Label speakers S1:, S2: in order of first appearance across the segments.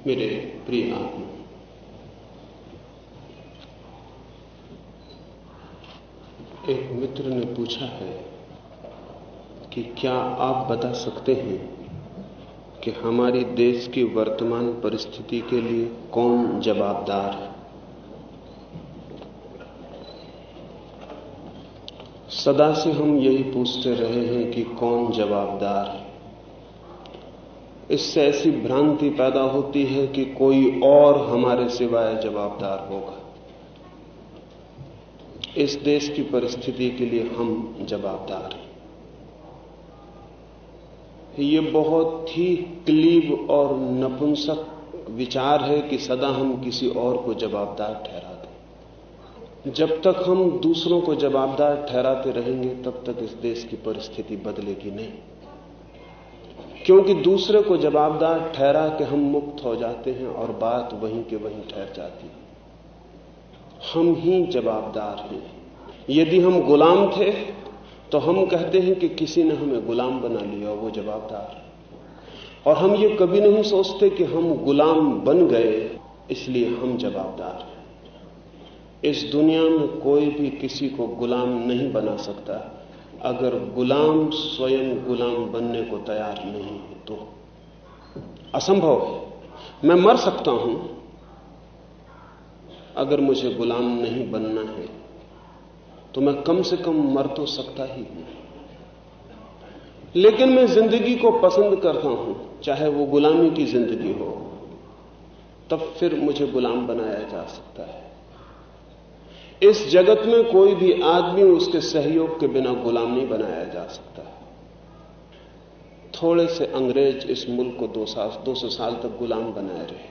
S1: मेरे प्रिय आत्मा, एक मित्र ने पूछा है कि क्या आप बता सकते हैं कि हमारी देश की वर्तमान परिस्थिति के लिए कौन जवाबदार है। सदा से हम यही पूछते रहे हैं कि कौन जवाबदार है। इससे ऐसी भ्रांति पैदा होती है कि कोई और हमारे सिवाय जवाबदार होगा। इस देश की परिस्थिति के लिए हम जवाबदार हैं। ये बहुत ही क्लीब और नपुंसक विचार है कि सदा हम किसी और को जवाबदार ठहरा दें। जब तक हम दूसरों को जवाबदार ठहराते रहेंगे तब तक इस देश की परिस्थिति बदलेगी नहीं, क्योंकि दूसरे को जवाबदार ठहरा के हम मुक्त हो जाते हैं और बात वहीं के वहीं ठहर जाती है। हम ही जवाबदार हैं। यदि हम गुलाम थे तो हम कहते हैं कि किसी ने हमें गुलाम बना लिया और वो जवाबदार है, और हम ये कभी नहीं सोचते कि हम गुलाम बन गए इसलिए हम जवाबदार हैं। इस दुनिया में कोई भी किसी को गुलाम नहीं बना सकता अगर गुलाम स्वयं गुलाम बनने को तैयार नहीं है तो असंभव है। मैं मर सकता हूं, अगर मुझे गुलाम नहीं बनना है तो मैं कम से कम मर तो सकता ही हूं। लेकिन मैं जिंदगी को पसंद करता हूं, चाहे वो गुलामी की जिंदगी हो, तब फिर मुझे गुलाम बनाया जा सकता है। इस जगत में कोई भी आदमी उसके सहयोग के बिना गुलाम नहीं बनाया जा सकता। थोड़े से अंग्रेज इस मुल्क को 200 साल तक गुलाम बनाए रहे,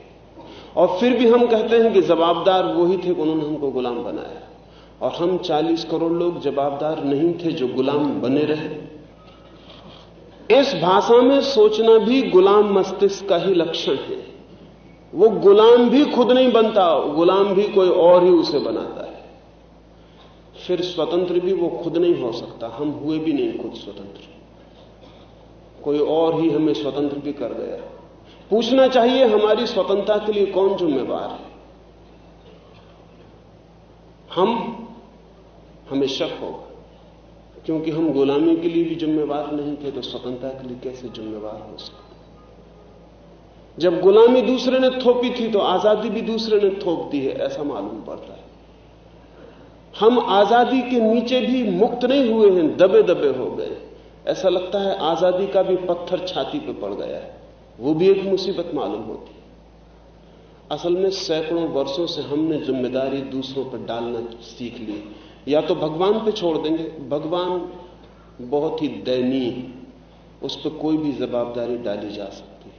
S1: और फिर भी हम कहते हैं कि जवाबदार वही थे कि उन्होंने हमको गुलाम बनाया, और हम 40 करोड़ लोग जवाबदार नहीं थे जो गुलाम बने रहे। इस भाषा में सोचना भी गुलाम मस्तिष्क का ही लक्षण है। वो गुलाम भी खुद नहीं बनता, गुलाम भी कोई और ही उसे बनाता है। फिर स्वतंत्र भी वो खुद नहीं हो सकता। हम हुए भी नहीं खुद स्वतंत्र, कोई और ही हमें स्वतंत्र भी कर गया। पूछना चाहिए हमारी स्वतंत्रता के लिए कौन जिम्मेवार है। हमें शक होगा, क्योंकि हम गुलामी के लिए भी जिम्मेवार नहीं थे तो स्वतंत्रता के लिए कैसे जिम्मेवार हो सकते। जब गुलामी दूसरे ने थोपी थी तो आजादी भी दूसरे ने थोप दी है, ऐसा मालूम पड़ता है। हम आजादी के नीचे भी मुक्त नहीं हुए हैं, दबे दबे हो गए। ऐसा लगता है आजादी का भी पत्थर छाती पे पड़ गया है, वो भी एक मुसीबत मालूम होती है। असल में सैकड़ों वर्षों से हमने जिम्मेदारी दूसरों पर डालना सीख ली। या तो भगवान पे छोड़ देंगे, भगवान बहुत ही दयनीय है, उस पर कोई भी जवाबदारी डाली जा सकती है।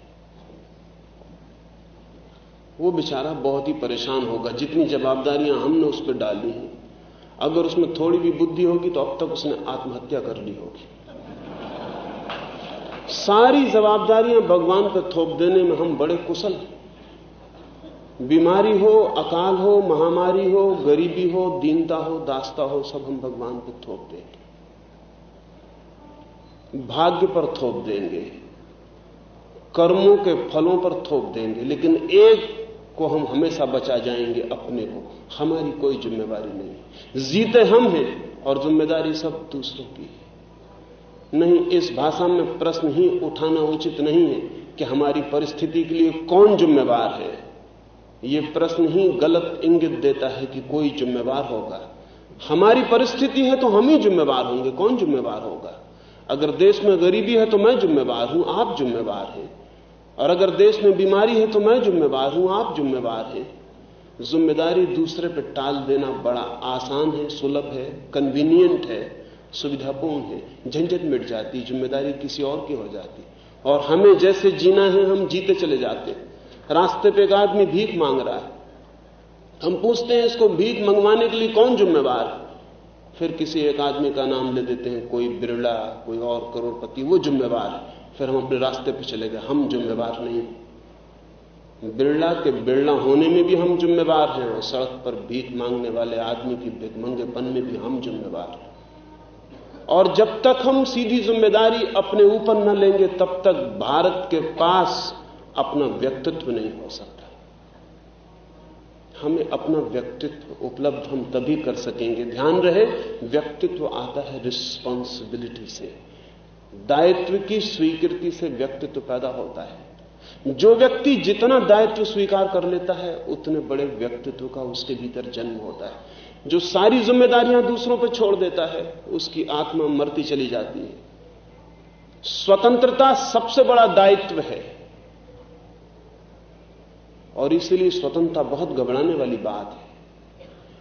S1: वो बेचारा बहुत ही परेशान होगा। जितनी जवाबदारियां हमने उस पर डाली हैं, अगर उसमें थोड़ी भी बुद्धि होगी तो अब तक उसने आत्महत्या कर ली होगी। सारी जवाबदारियां भगवान पर थोप देने में हम बड़े कुशल हैं। बीमारी हो, अकाल हो, महामारी हो, गरीबी हो, दीनता हो, दास्ता हो, सब हम भगवान पर थोप देंगे, भाग्य पर थोप देंगे, कर्मों के फलों पर थोप देंगे, लेकिन एक को हम हमेशा बचा जाएंगे, अपने को। हमारी कोई जिम्मेवारी नहीं। जीते हम हैं और जिम्मेदारी सब दूसरों की है। नहीं, इस भाषा में प्रश्न ही उठाना उचित नहीं है कि हमारी परिस्थिति के लिए कौन जिम्मेवार है। यह प्रश्न ही गलत इंगित देता है कि कोई जिम्मेवार होगा। हमारी परिस्थिति है तो हम ही जिम्मेवार होंगे, कौन जिम्मेवार होगा। अगर देश में गरीबी है तो मैं जिम्मेवार हूं, आप जिम्मेवार हैं। और अगर देश में बीमारी है तो मैं जिम्मेवार हूं, आप जिम्मेवार हैं। जिम्मेदारी दूसरे पर टाल देना बड़ा आसान है, सुलभ है, कन्वीनियंट है, सुविधापूर्ण है। झंझट मिट जाती, जिम्मेदारी किसी और की हो जाती, और हमें जैसे जीना है हम जीते चले जाते। रास्ते पे एक आदमी भीख मांग रहा है, हम पूछते हैं इसको भीख मंगवाने के लिए कौन जिम्मेवार है। फिर किसी एक आदमी का नाम ले देते हैं, कोई बिरला, कोई और करोड़पति, वो जिम्मेवार है। फिर हम अपने रास्ते पे चले गए, हम जिम्मेवार नहीं। बिरला के बिरला होने में भी हम जिम्मेवार हैं, और सड़क पर भीख मांगने वाले आदमी की भिखमंगेपन में भी हम जिम्मेवार हैं। और जब तक हम सीधी जिम्मेदारी अपने ऊपर न लेंगे तब तक भारत के पास अपना व्यक्तित्व नहीं हो सकता। हमें अपना व्यक्तित्व उपलब्ध हम तभी कर सकेंगे। ध्यान रहे, व्यक्तित्व आता है रिस्पॉन्सिबिलिटी से, दायित्व की स्वीकृति से व्यक्तित्व पैदा होता है। जो व्यक्ति जितना दायित्व स्वीकार कर लेता है उतने बड़े व्यक्तित्व का उसके भीतर जन्म होता है। जो सारी जिम्मेदारियां दूसरों पर छोड़ देता है उसकी आत्मा मरती चली जाती है। स्वतंत्रता सबसे बड़ा दायित्व है और इसलिए स्वतंत्रता बहुत घबराने वाली बात है।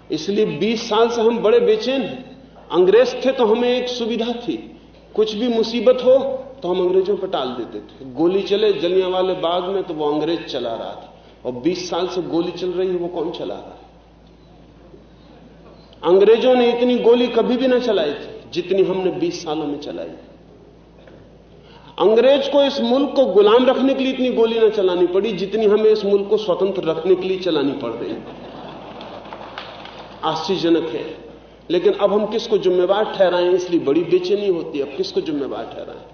S1: इसलिए 20 साल से हम बड़े बेचैन हैं। अंग्रेज थे तो हमें एक सुविधा थी, कुछ भी मुसीबत हो तो हम अंग्रेजों पर टाल देते थे। गोली चले जलियांवाले बाग में तो वो अंग्रेज चला रहा था, और 20 साल से गोली चल रही है, वो कौन चला रहा है? अंग्रेजों ने इतनी गोली कभी भी ना चलाई थी जितनी हमने 20 सालों में चलाई। अंग्रेज को इस मुल्क को गुलाम रखने के लिए इतनी गोली ना चलानी पड़ी जितनी हमें इस मुल्क को स्वतंत्र रखने के लिए चलानी पड़ रही। आश्चर्यजनक है। लेकिन अब हम किसको जिम्मेवार ठहराएं, इसलिए बड़ी बेचैनी होती है। अब किसको जिम्मेवार ठहराएं?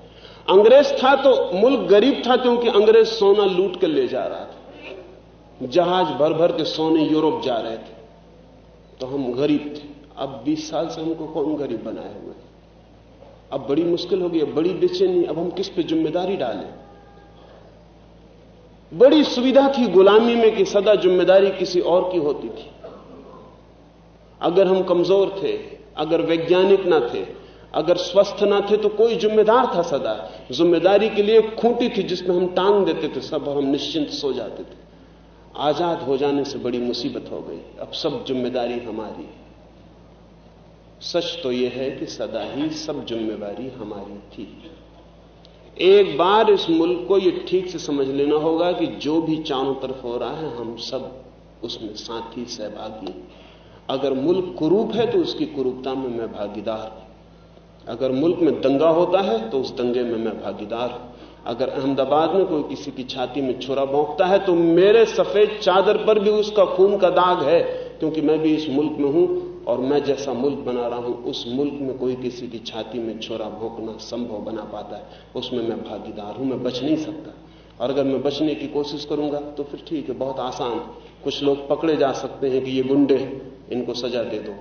S1: अंग्रेज था तो मुल्क गरीब था क्योंकि अंग्रेज सोना लूट कर ले जा रहा था। जहाज भर भर के सोने यूरोप जा रहे थे तो हम गरीब थे। अब 20 साल से हमको कौन गरीब बनाए हुए? अब बड़ी मुश्किल हो गई, अब बड़ी बेचैनी। अब हम किस पे जिम्मेदारी डालें? बड़ी सुविधा थी गुलामी में कि सदा जिम्मेदारी किसी और की होती थी। अगर हम कमजोर थे, अगर वैज्ञानिक ना थे, अगर स्वस्थ ना थे तो कोई जिम्मेदार था। सदा जिम्मेदारी के लिए खूंटी थी जिसमें हम टांग देते थे सब और हम निश्चिंत सो जाते थे। आजाद हो जाने से बड़ी मुसीबत हो गई। अब सब जिम्मेदारी हमारी है। सच तो यह है कि सदा ही सब जिम्मेदारी हमारी थी। एक बार इस मुल्क को यह ठीक से समझ लेना होगा कि जो भी चारों तरफ हो रहा है हम सब उसमें साथी सहभागी। अगर मुल्क कुरूप है तो उसकी कुरूपता में मैं भागीदार हूं। अगर मुल्क में दंगा होता है तो उस दंगे में मैं भागीदार हूं। अगर अहमदाबाद में कोई किसी की छाती में छुरा भोंकता है तो मेरे सफेद चादर पर भी उसका खून का दाग है, क्योंकि मैं भी इस मुल्क में हूं और मैं जैसा मुल्क बना रहा हूं उस मुल्क में कोई किसी की छाती में छुरा भोंकना संभव बना पाता है। उसमें मैं भागीदार हूं, मैं बच नहीं सकता। और अगर मैं बचने की कोशिश करूंगा तो फिर ठीक है, बहुत आसान। कुछ लोग पकड़े जा सकते हैं कि ये गुंडे, इनको सजा दे दो,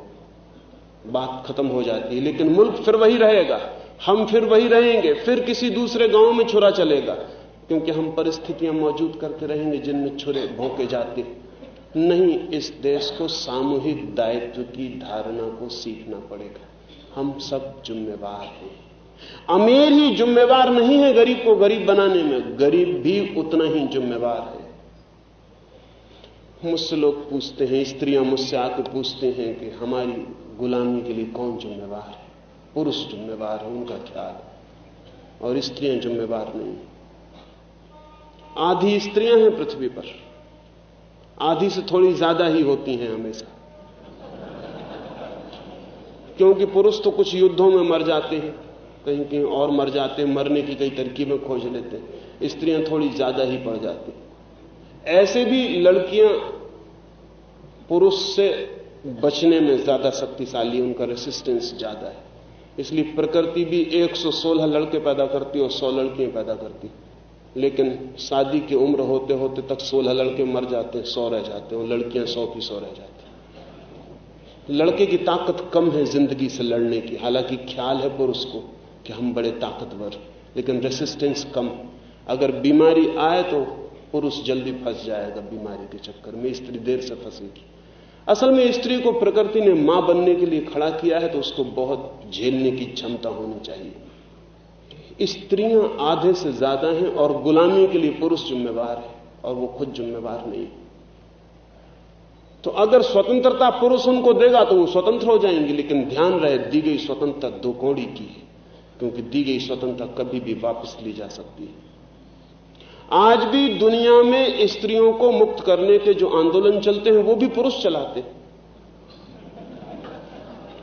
S1: बात खत्म हो जाती है। लेकिन मुल्क फिर वही रहेगा, हम फिर वही रहेंगे, फिर किसी दूसरे गांव में छुरा चलेगा, क्योंकि हम परिस्थितियां मौजूद करते रहेंगे जिनमें छुरे भोंके जाते। नहीं, इस देश को सामूहिक दायित्व की धारणा को सीखना पड़ेगा। हम सब जिम्मेवार हैं। अमीर ही जिम्मेवार नहीं है गरीब को गरीब बनाने में, गरीब भी उतना ही जिम्मेवार है। मुझसे लोग पूछते हैं, स्त्रियां मुझसे आकर पूछते हैं कि हमारी गुलामी के लिए कौन जिम्मेवार है? पुरुष जिम्मेवार है, उनका ख्याल, और स्त्रियां जिम्मेवार नहीं। आधी स्त्रियां हैं पृथ्वी पर, आधी से थोड़ी ज्यादा ही होती हैं हमेशा, क्योंकि पुरुष तो कुछ युद्धों में मर जाते हैं, कहीं कहीं और मर जाते हैं, मरने की कई तरकीबें खोज लेते हैं। स्त्रियां थोड़ी ज्यादा ही पड़ जाती हैं। ऐसे भी लड़कियां पुरुष से बचने में ज्यादा शक्तिशाली, उनका रेसिस्टेंस ज्यादा है। इसलिए प्रकृति भी 116 लड़के पैदा करती और 100 लड़कियां पैदा करती, लेकिन शादी की उम्र होते होते तक 16 लड़के मर जाते हैं, 100 रह जाते हैं, और लड़कियां 100 की 100 रह जाती हैं। लड़के की ताकत कम है जिंदगी से लड़ने की, हालांकि ख्याल है पुरुष को कि हम बड़े ताकतवर, लेकिन रेसिस्टेंस कम। अगर बीमारी आए तो पुरुष जल्दी फंस जाएगा बीमारी के चक्कर में, स्त्री देर से फंसेगी। असल में स्त्री को प्रकृति ने मां बनने के लिए खड़ा किया है तो उसको बहुत झेलने की क्षमता होनी चाहिए। स्त्रियां आधे से ज्यादा हैं और गुलामी के लिए पुरुष जिम्मेवार है और वो खुद जिम्मेवार नहीं। तो अगर स्वतंत्रता पुरुष उनको देगा तो वो स्वतंत्र हो जाएंगे, लेकिन ध्यान रहे दी गई स्वतंत्रता दो कौड़ी की है, क्योंकि दी गई स्वतंत्रता कभी भी वापस ली जा सकती है। आज भी दुनिया में स्त्रियों को मुक्त करने के जो आंदोलन चलते हैं वो भी पुरुष चलाते हैं,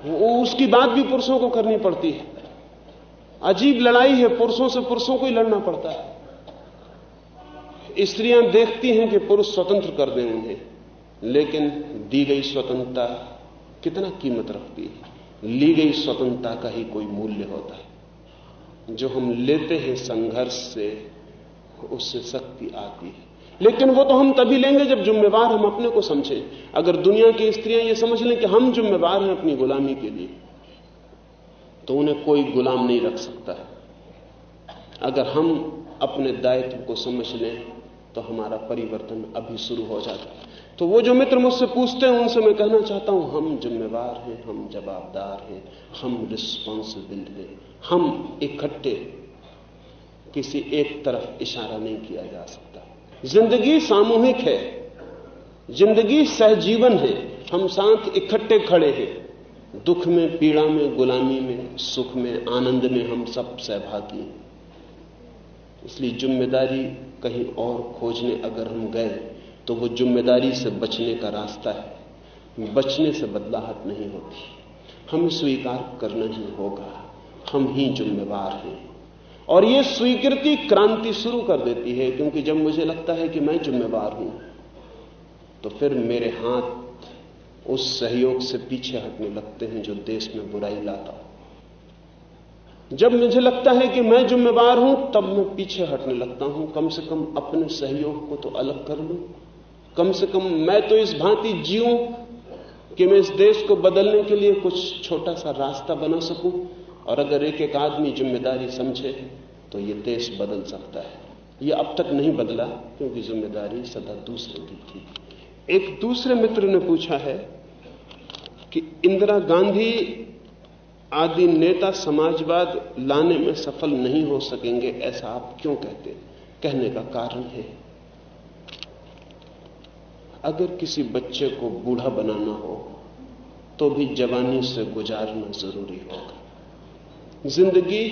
S1: वो उसकी बात भी पुरुषों को करनी पड़ती है। अजीब लड़ाई है, पुरुषों से पुरुषों को ही लड़ना पड़ता है। स्त्रियां देखती हैं कि पुरुष स्वतंत्र कर दें उन्हें, लेकिन दी गई स्वतंत्रता कितना कीमत रखती है। ली गई स्वतंत्रता का ही कोई मूल्य होता है। जो हम लेते हैं संघर्ष से उससे शक्ति आती है। लेकिन वो तो हम तभी लेंगे जब जिम्मेवार हम अपने को समझें। अगर दुनिया की स्त्रियां ये समझ लें कि हम जिम्मेवार हैं अपनी गुलामी के लिए, तो उन्हें कोई गुलाम नहीं रख सकता है। अगर हम अपने दायित्व को समझ लें तो हमारा परिवर्तन अभी शुरू हो जाता है। तो वो जो मित्र मुझसे पूछते हैं उनसे मैं कहना चाहता हूं, हम जिम्मेवार हैं, हम जवाबदार हैं, हम रिस्पॉन्सिबल हैं। हम इकट्ठे, किसी एक तरफ इशारा नहीं किया जा सकता। जिंदगी सामूहिक है, जिंदगी सहजीवन है। हम साथ इकट्ठे खड़े हैं। दुख में, पीड़ा में, गुलामी में, सुख में, आनंद में हम सब सहभागी हैं। इसलिए जिम्मेदारी कहीं और खोजने अगर हम गए तो वो जिम्मेदारी से बचने का रास्ता है, बचने से बदलाहट नहीं होती। हमें स्वीकार करना ही होगा, हम ही जिम्मेवार हैं। और ये स्वीकृति क्रांति शुरू कर देती है, क्योंकि जब मुझे लगता है कि मैं जिम्मेवार हूं तो फिर मेरे हाथ उस सहयोग से पीछे हटने लगते हैं जो देश में बुराई लाता हो। जब मुझे लगता है कि मैं जिम्मेवार हूं तब मैं पीछे हटने लगता हूं। कम से कम अपने सहयोग को तो अलग कर लूं, कम से कम मैं तो इस भांति जीऊं कि मैं इस देश को बदलने के लिए कुछ छोटा सा रास्ता बना सकूं। और अगर एक एक आदमी जिम्मेदारी समझे तो ये देश बदल सकता है। ये अब तक नहीं बदला क्योंकि जिम्मेदारी सदा दूसरे की थी। एक दूसरे मित्र ने पूछा है कि इंदिरा गांधी आदि नेता समाजवाद लाने में सफल नहीं हो सकेंगे, ऐसा आप क्यों कहते हैं? कहने का कारण है, अगर किसी बच्चे को बूढ़ा बनाना हो तो भी जवानी से गुजारना जरूरी होगा। जिंदगी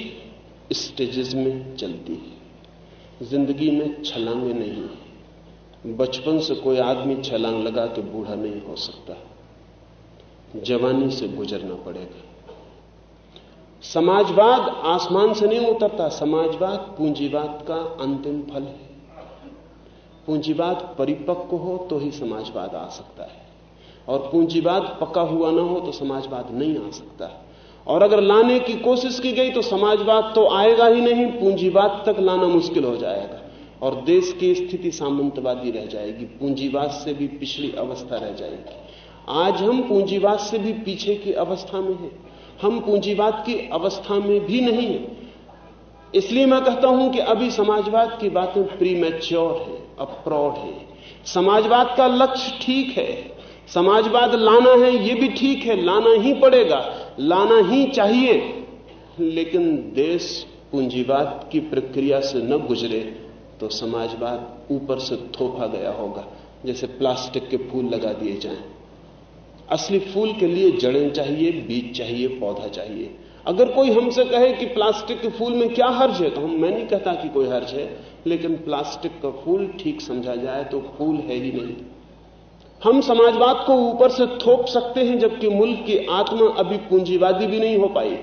S1: स्टेजेस में चलती है, जिंदगी में छलांगे नहीं। बचपन से कोई आदमी छलांग लगा के बूढ़ा नहीं हो सकता, जवानी से गुजरना पड़ेगा। समाजवाद आसमान से नहीं उतरता, समाजवाद पूंजीवाद का अंतिम फल है। पूंजीवाद परिपक्व हो तो ही समाजवाद आ सकता है, और पूंजीवाद पका हुआ ना हो तो समाजवाद नहीं आ सकता। और अगर लाने की कोशिश की गई तो समाजवाद तो आएगा ही नहीं, पूंजीवाद तक लाना मुश्किल हो जाएगा और देश की स्थिति सामंतवादी रह जाएगी, पूंजीवाद से भी पिछड़ी अवस्था रह जाएगी। आज हम पूंजीवाद से भी पीछे की अवस्था में हैं, हम पूंजीवाद की अवस्था में भी नहीं हैं। इसलिए मैं कहता हूं कि अभी समाजवाद की बातें प्रीमैच्योर है, अप्रौढ़ है। समाजवाद का लक्ष्य ठीक है, समाजवाद लाना है, यह भी ठीक है, लाना ही पड़ेगा, लाना ही चाहिए। लेकिन देश पूंजीवाद की प्रक्रिया से न गुजरे तो समाजवाद ऊपर से थोपा गया होगा, जैसे प्लास्टिक के फूल लगा दिए जाएं। असली फूल के लिए जड़ें चाहिए, बीज चाहिए, पौधा चाहिए। अगर कोई हमसे कहे कि प्लास्टिक के फूल में क्या हर्ज है, तो मैं नहीं कहता कि कोई हर्ज है, लेकिन प्लास्टिक का फूल ठीक समझा जाए तो फूल है ही नहीं। हम समाजवाद को ऊपर से थोप सकते हैं, जबकि मुल्क की आत्मा अभी पूंजीवादी भी नहीं हो पाई।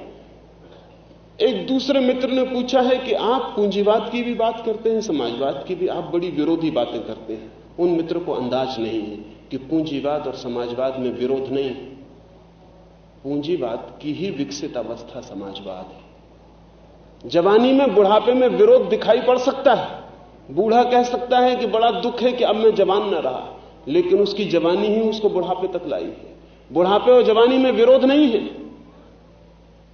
S1: एक दूसरे मित्र ने पूछा है कि आप पूंजीवाद की भी बात करते हैं, समाजवाद की भी, आप बड़ी विरोधी बातें करते हैं। उन मित्र को अंदाज नहीं है कि पूंजीवाद और समाजवाद में विरोध नहीं, पूंजीवाद की ही विकसित अवस्था समाजवाद है। जवानी में, बुढ़ापे में विरोध दिखाई पड़ सकता है। बूढ़ा कह सकता है कि बड़ा दुख है कि अब मैं जवान न रहा, लेकिन उसकी जवानी ही उसको बुढ़ापे तक लाई है। बुढ़ापे और जवानी में विरोध नहीं है,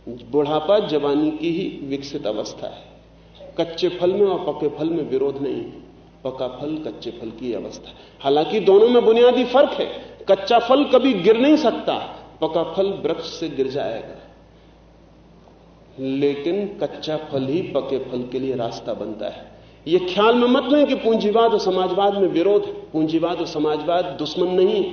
S1: बुढ़ापा जवानी की ही विकसित अवस्था है। कच्चे फल में और पके फल में विरोध नहीं है, पका फल कच्चे फल की अवस्था है। हालांकि दोनों में बुनियादी फर्क है। कच्चा फल कभी गिर नहीं सकता, पका फल वृक्ष से गिर जाएगा, लेकिन कच्चा फल ही पके फल के लिए रास्ता बनता है। यह ख्याल में मत लें कि पूंजीवाद और समाजवाद में विरोध है। पूंजीवाद और समाजवाद दुश्मन नहीं है,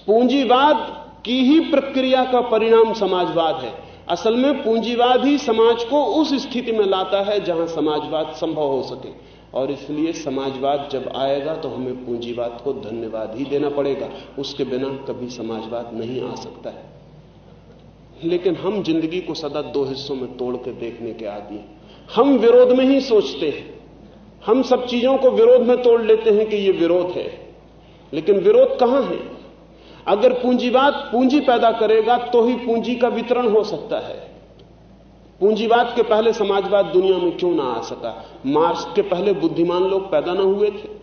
S1: पूंजीवाद की ही प्रक्रिया का परिणाम समाजवाद है। असल में पूंजीवाद ही समाज को उस स्थिति में लाता है जहां समाजवाद संभव हो सके, और इसलिए समाजवाद जब आएगा तो हमें पूंजीवाद को धन्यवाद ही देना पड़ेगा, उसके बिना कभी समाजवाद नहीं आ सकता है। लेकिन हम जिंदगी को सदा दो हिस्सों में तोड़ के देखने के आदी हैं। हम विरोध में ही सोचते हैं, हम सब चीजों को विरोध में तोड़ लेते हैं कि यह विरोध है, लेकिन विरोध कहां है? अगर पूंजीवाद पूंजी पैदा करेगा तो ही पूंजी का वितरण हो सकता है। पूंजीवाद के पहले समाजवाद दुनिया में क्यों ना आ सका? मार्क्स के पहले बुद्धिमान लोग पैदा ना हुए थे?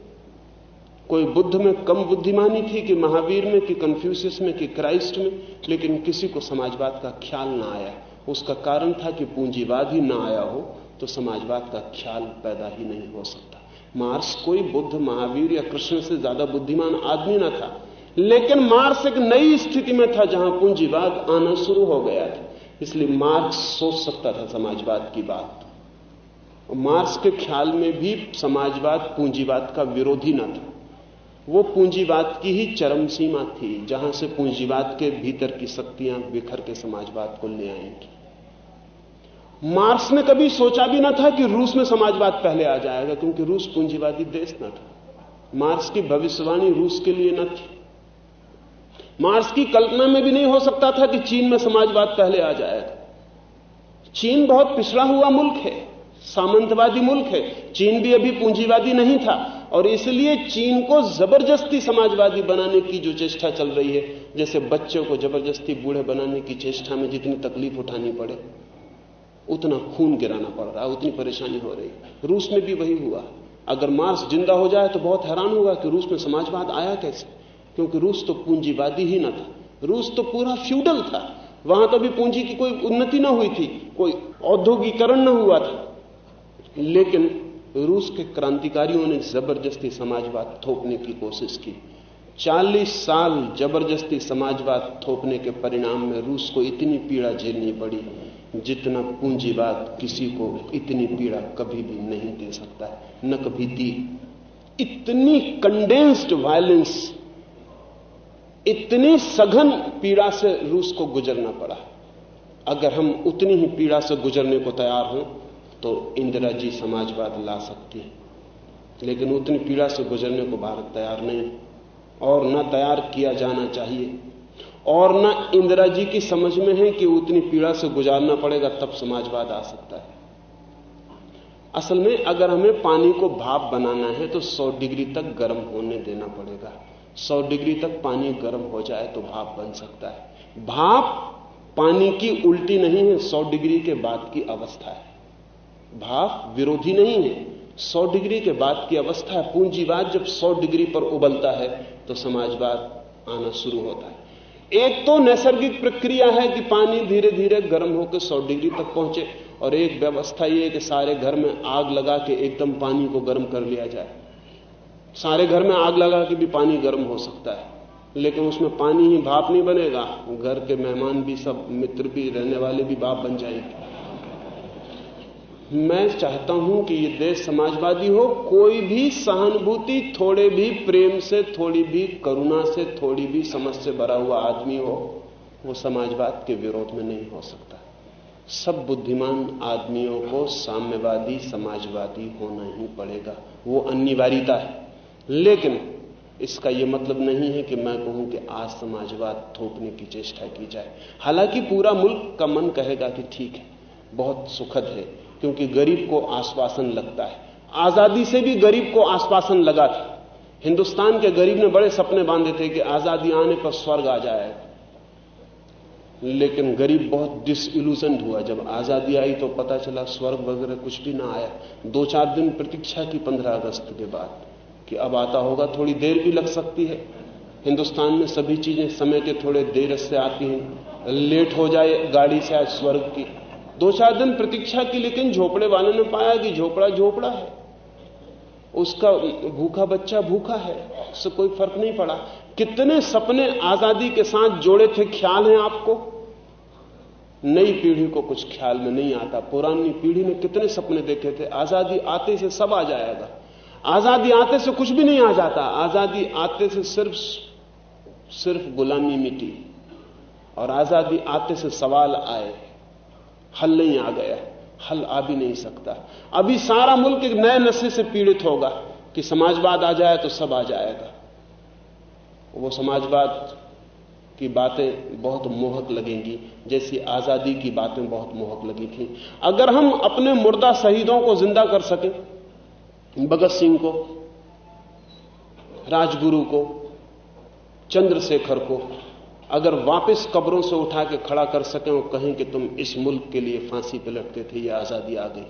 S1: कोई बुद्ध में कम बुद्धिमानी थी कि महावीर में, कि कन्फ्यूशियस में, कि क्राइस्ट में? लेकिन किसी को समाजवाद का ख्याल ना आया। उसका कारण था कि पूंजीवाद ही ना आया हो तो समाजवाद का ख्याल पैदा ही नहीं हो सकता। मार्क्स कोई बुद्ध, महावीर या कृष्ण से ज्यादा बुद्धिमान आदमी ना था, लेकिन मार्क्स एक नई स्थिति में था जहां पूंजीवाद आना शुरू हो गया था, इसलिए मार्क्स सोच सकता था समाजवाद की बात। मार्क्स के ख्याल में भी समाजवाद पूंजीवाद का विरोधी न था, वो पूंजीवाद की ही चरम सीमा थी जहां से पूंजीवाद के भीतर की शक्तियां बिखर के समाजवाद को ले आएंगी। मार्क्स ने कभी सोचा भी ना था कि रूस में समाजवाद पहले आ जाएगा, क्योंकि रूस पूंजीवादी देश न था। मार्क्स की भविष्यवाणी रूस के लिए न थी। मार्क्स की कल्पना में भी नहीं हो सकता था कि चीन में समाजवाद पहले आ जाएगा। चीन बहुत पिछड़ा हुआ मुल्क है, सामंतवादी मुल्क है। चीन भी अभी पूंजीवादी नहीं था, और इसलिए चीन को जबरदस्ती समाजवादी बनाने की जो चेष्टा चल रही है, जैसे बच्चों को जबरदस्ती बूढ़े बनाने की चेष्टा में जितनी तकलीफ उठानी पड़े, उतना खून गिराना पड़ रहा है, उतनी परेशानी हो रही है। रूस में भी वही हुआ। अगर मार्क्स जिंदा हो जाए तो बहुत हैरान होगा कि रूस में समाजवाद आया कैसे, क्योंकि रूस तो पूंजीवादी ही ना था। रूस तो पूरा फ्यूडल था, वहां तो भी पूंजी की कोई उन्नति ना हुई थी, कोई औद्योगिकरण ना हुआ था। लेकिन रूस के क्रांतिकारियों ने जबरदस्ती समाजवाद थोपने की कोशिश की। 40 साल जबरदस्ती समाजवाद थोपने के परिणाम में रूस को इतनी पीड़ा झेलनी पड़ी जितना पूंजीवाद किसी को इतनी पीड़ा कभी भी नहीं दे सकता है, न कभी दी। इतनी कंडेंस्ड वायलेंस, इतनी सघन पीड़ा से रूस को गुजरना पड़ा। अगर हम उतनी ही पीड़ा से गुजरने को तैयार हों तो इंदिरा जी समाजवाद ला सकती है, लेकिन उतनी पीड़ा से गुजरने को भारत तैयार नहीं, और न तैयार किया जाना चाहिए, और न इंदिरा जी की समझ में है कि उतनी पीड़ा से गुजारना पड़ेगा तब समाजवाद आ सकता है। असल में अगर हमें पानी को भाप बनाना है तो 100 डिग्री तक गर्म होने देना पड़ेगा। 100 डिग्री तक पानी गर्म हो जाए तो भाप बन सकता है। भाप पानी की उल्टी नहीं है, 100 डिग्री के बाद की अवस्था है। भाप विरोधी नहीं है, 100 डिग्री के बाद की अवस्था है। पूंजीवाद जब 100 डिग्री पर उबलता है तो समाजवाद आना शुरू होता है। एक तो नैसर्गिक प्रक्रिया है कि पानी धीरे धीरे गर्म होकर 100 डिग्री तक पहुंचे, और एक व्यवस्था यह है कि सारे घर में आग लगा के एकदम पानी को गर्म कर लिया जाए। सारे घर में आग लगा के भी पानी गर्म हो सकता है, लेकिन उसमें पानी ही भाप नहीं बनेगा, घर के मेहमान भी, सब मित्र भी, रहने वाले भी भाप बन जाएंगे। मैं चाहता हूं कि ये देश समाजवादी हो। कोई भी सहानुभूति, थोड़े भी प्रेम से, थोड़ी भी करुणा से, थोड़ी भी समझ से भरा हुआ आदमी हो, वो समाजवाद के विरोध में नहीं हो सकता। सब बुद्धिमान आदमियों को साम्यवादी, समाजवादी होना ही पड़ेगा, वो अनिवार्यता है। लेकिन इसका यह मतलब नहीं है कि मैं कहूं कि आज समाजवाद थोपने की चेष्टा की जाए। हालांकि पूरा मुल्क का मन कहेगा कि ठीक है, बहुत सुखद है, क्योंकि गरीब को आश्वासन लगता है। आजादी से भी गरीब को आश्वासन लगा था। हिंदुस्तान के गरीब ने बड़े सपने बांधे थे कि आजादी आने पर स्वर्ग आ जाएगा, लेकिन गरीब बहुत डिसइल्यूजन हुआ। जब आजादी आई तो पता चला स्वर्ग वगैरह कुछ भी ना आया। 2-4 दिन प्रतीक्षा की 15 अगस्त के बाद कि अब आता होगा, थोड़ी देर भी लग सकती है। हिंदुस्तान में सभी चीजें समय के थोड़े देर से आती हैं, लेट हो जाए गाड़ी से आज स्वर्ग की। 2-4 दिन प्रतीक्षा की, लेकिन झोपड़े वाले ने पाया कि झोपड़ा झोपड़ा है, उसका भूखा बच्चा भूखा है, उससे कोई फर्क नहीं पड़ा। कितने सपने आजादी के साथ जोड़े थे, ख्याल है आपको? नई पीढ़ी को कुछ ख्याल में नहीं आता। पुरानी पीढ़ी ने कितने सपने देखे थे, आजादी आते से सब आ जाएगा। आजादी आते से कुछ भी नहीं आ जाता। आजादी आते से सिर्फ गुलामी मिटी, और आजादी आते से सवाल आए। हल नहीं आ गया, हल आ भी नहीं सकता। अभी सारा मुल्क एक नए नशे से पीड़ित होगा कि समाजवाद आ जाए तो सब आ जाएगा। वो समाजवाद की बातें बहुत मोहक लगेंगी, जैसी आजादी की बातें बहुत मोहक लगी थी। अगर हम अपने मुर्दा शहीदों को जिंदा कर सकें, भगत सिंह को, राजगुरु को, चंद्रशेखर को, अगर वापस कब्रों से उठा के खड़ा कर सकें और कहें कि तुम इस मुल्क के लिए फांसी पे लटके थे, ये आजादी आ गई,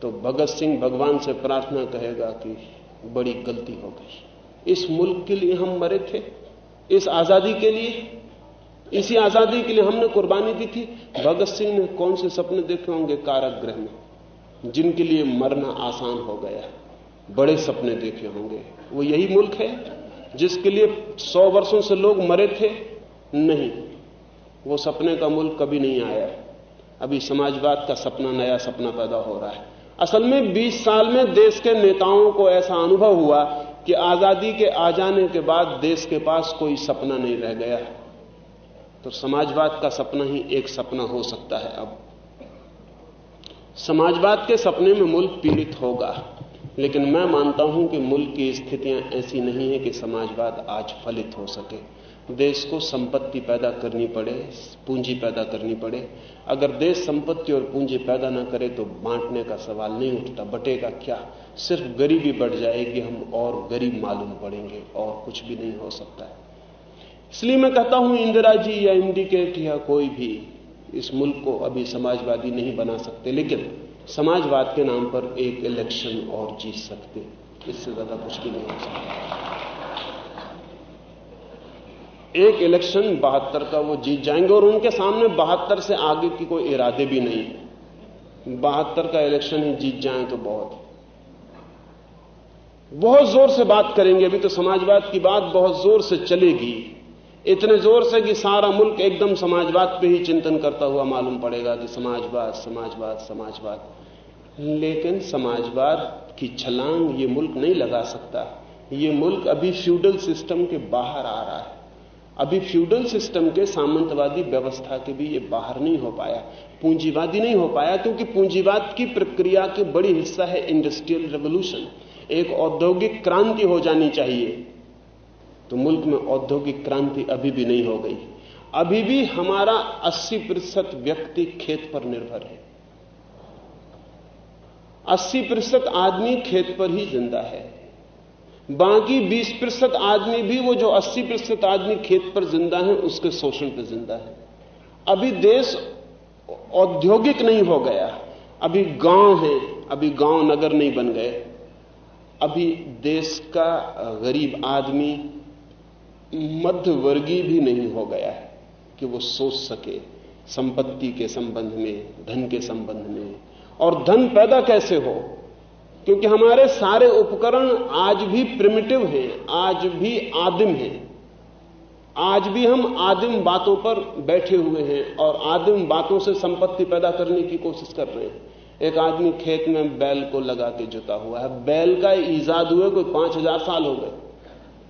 S1: तो भगत सिंह भगवान से प्रार्थना कहेगा कि बड़ी गलती हो गई। इस मुल्क के लिए हम मरे थे, इस आजादी के लिए, इसी आजादी के लिए हमने कुर्बानी दी थी। भगत सिंह ने कौन से सपने देखे होंगे कारागृह में, जिनके लिए मरना आसान हो गया। बड़े सपने देखे होंगे। वो यही मुल्क है जिसके लिए 100 वर्षों से लोग मरे थे? नहीं, वो सपने का मुल्क कभी नहीं आया। अभी समाजवाद का सपना, नया सपना पैदा हो रहा है। असल में 20 साल में देश के नेताओं को ऐसा अनुभव हुआ कि आजादी के आ जाने के बाद देश के पास कोई सपना नहीं रह गया, तो समाजवाद का सपना ही एक सपना हो सकता है। अब समाजवाद के सपने में मुल्क पीड़ित होगा, लेकिन मैं मानता हूं कि मुल्क की स्थितियां ऐसी नहीं है कि समाजवाद आज फलित हो सके। देश को संपत्ति पैदा करनी पड़े, पूंजी पैदा करनी पड़े। अगर देश संपत्ति और पूंजी पैदा ना करे तो बांटने का सवाल नहीं उठता। बटेगा क्या? सिर्फ गरीबी बढ़ जाएगी, हम और गरीब मालूम पड़ेंगे, और कुछ भी नहीं हो सकता है। इसलिए मैं कहता हूं इंदिरा जी या इंडिकेट या कोई भी इस मुल्क को अभी समाजवादी नहीं बना सकते, लेकिन समाजवाद के नाम पर एक इलेक्शन और जीत सकते, इससे ज्यादा कुछ भी नहीं हो सकता। एक इलेक्शन 72 का वो जीत जाएंगे, और उनके सामने 72 से आगे की कोई इरादे भी नहीं है। 72 का इलेक्शन ही जीत जाए तो बहुत जोर से बात करेंगे। अभी तो समाजवाद की बात बहुत जोर से चलेगी, इतने जोर से कि सारा मुल्क एकदम समाजवाद पे ही चिंतन करता हुआ मालूम पड़ेगा कि समाजवाद समाजवाद समाजवाद। लेकिन समाजवाद की छलांग ये मुल्क नहीं लगा सकता। ये मुल्क अभी फ्यूडल सिस्टम के बाहर आ रहा है, अभी फ्यूडल सिस्टम के, सामंतवादी व्यवस्था के भी ये बाहर नहीं हो पाया, पूंजीवादी नहीं हो पाया, क्योंकि पूंजीवाद की प्रक्रिया के बड़ी हिस्सा है इंडस्ट्रियल रेवोल्यूशन। एक औद्योगिक क्रांति हो जानी चाहिए, तो मुल्क में औद्योगिक क्रांति अभी भी नहीं हो गई। अभी भी हमारा 80% व्यक्ति खेत पर निर्भर है। 80% आदमी खेत पर ही जिंदा है। बाकी 20% आदमी भी, वो जो 80% आदमी खेत पर जिंदा है, उसके शोषण पर जिंदा है। अभी देश औद्योगिक नहीं हो गया, अभी गांव है, अभी गांव नगर नहीं बन गए। अभी देश का गरीब आदमी मध्यवर्गीय भी नहीं हो गया है कि वो सोच सके संपत्ति के संबंध में, धन के संबंध में। और धन पैदा कैसे हो, क्योंकि हमारे सारे उपकरण आज भी प्रिमिटिव हैं, आज भी आदिम हैं। आज भी हम आदिम बातों पर बैठे हुए हैं और आदिम बातों से संपत्ति पैदा करने की कोशिश कर रहे हैं। एक आदमी खेत में बैल को लगा के जुता हुआ है। बैल का ईजाद हुए कोई 5000 साल हो गए।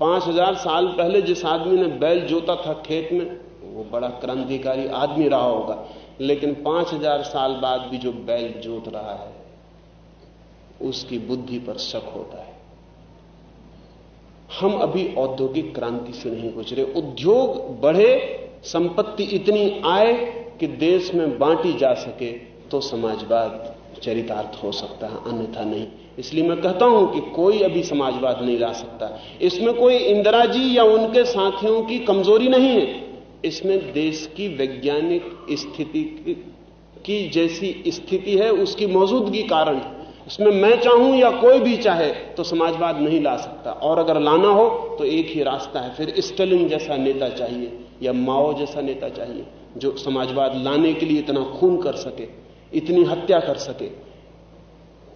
S1: 5000 साल पहले जिस आदमी ने बैल जोता था खेत में, वो बड़ा क्रांतिकारी आदमी रहा होगा, लेकिन 5000 साल बाद भी जो बैल जोत रहा है उसकी बुद्धि पर शक होता है। हम अभी औद्योगिक क्रांति से नहीं गुजरे। उद्योग बढ़े, संपत्ति इतनी आए कि देश में बांटी जा सके, तो समाजवाद चरितार्थ हो सकता है, अन्यथा नहीं। इसलिए मैं कहता हूं कि कोई अभी समाजवाद नहीं ला सकता। इसमें कोई इंदिरा जी या उनके साथियों की कमजोरी नहीं है, इसमें देश की वैज्ञानिक स्थिति की जैसी स्थिति है उसकी मौजूदगी कारण। इसमें मैं चाहूं या कोई भी चाहे तो समाजवाद नहीं ला सकता। और अगर लाना हो तो एक ही रास्ता है, फिर स्टालिन जैसा नेता चाहिए या माओ जैसा नेता चाहिए, जो समाजवाद लाने के लिए इतना खून कर सके, इतनी हत्या कर सके।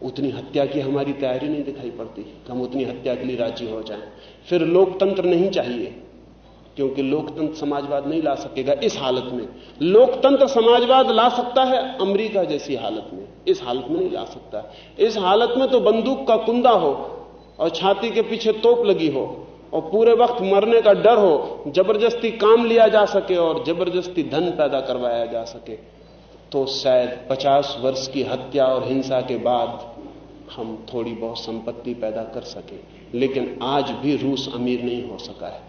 S1: उतनी हत्या की हमारी तैयारी नहीं दिखाई पड़ती कि हम उतनी हत्या के लिए राजी हो जाएं। फिर लोकतंत्र नहीं चाहिए, क्योंकि लोकतंत्र समाजवाद नहीं ला सकेगा। इस हालत में लोकतंत्र समाजवाद ला सकता है अमेरिका जैसी हालत में, इस हालत में नहीं ला सकता। इस हालत में तो बंदूक का कुंदा हो और छाती के पीछे तोप लगी हो और पूरे वक्त मरने का डर हो, जबरदस्ती काम लिया जा सके और जबरदस्ती धन पैदा करवाया जा सके, तो शायद 50 वर्ष की हत्या और हिंसा के बाद हम थोड़ी बहुत संपत्ति पैदा कर सके। लेकिन आज भी रूस अमीर नहीं हो सका है।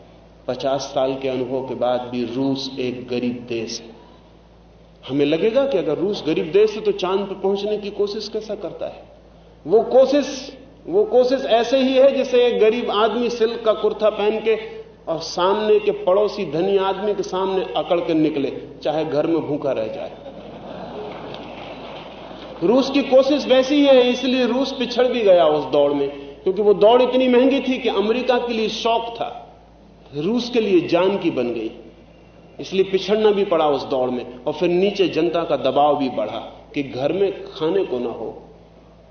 S1: 50 साल के अनुभव के बाद भी रूस एक गरीब देश है। हमें लगेगा कि अगर रूस गरीब देश है तो चांद पर पहुंचने की कोशिश कैसा करता है। वो कोशिश ऐसे ही है जैसे एक गरीब आदमी सिल्क का कुर्ता पहन के और सामने के पड़ोसी धनी आदमी के सामने अकड़ के निकले, चाहे घर में भूखा रह जाए। रूस की कोशिश वैसी है, इसलिए रूस पिछड़ भी गया उस दौड़ में, क्योंकि वो दौड़ इतनी महंगी थी कि अमेरिका के लिए शौक था, रूस के लिए जान की बन गई, इसलिए पिछड़ना भी पड़ा उस दौड़ में। और फिर नीचे जनता का दबाव भी बढ़ा कि घर में खाने को ना हो।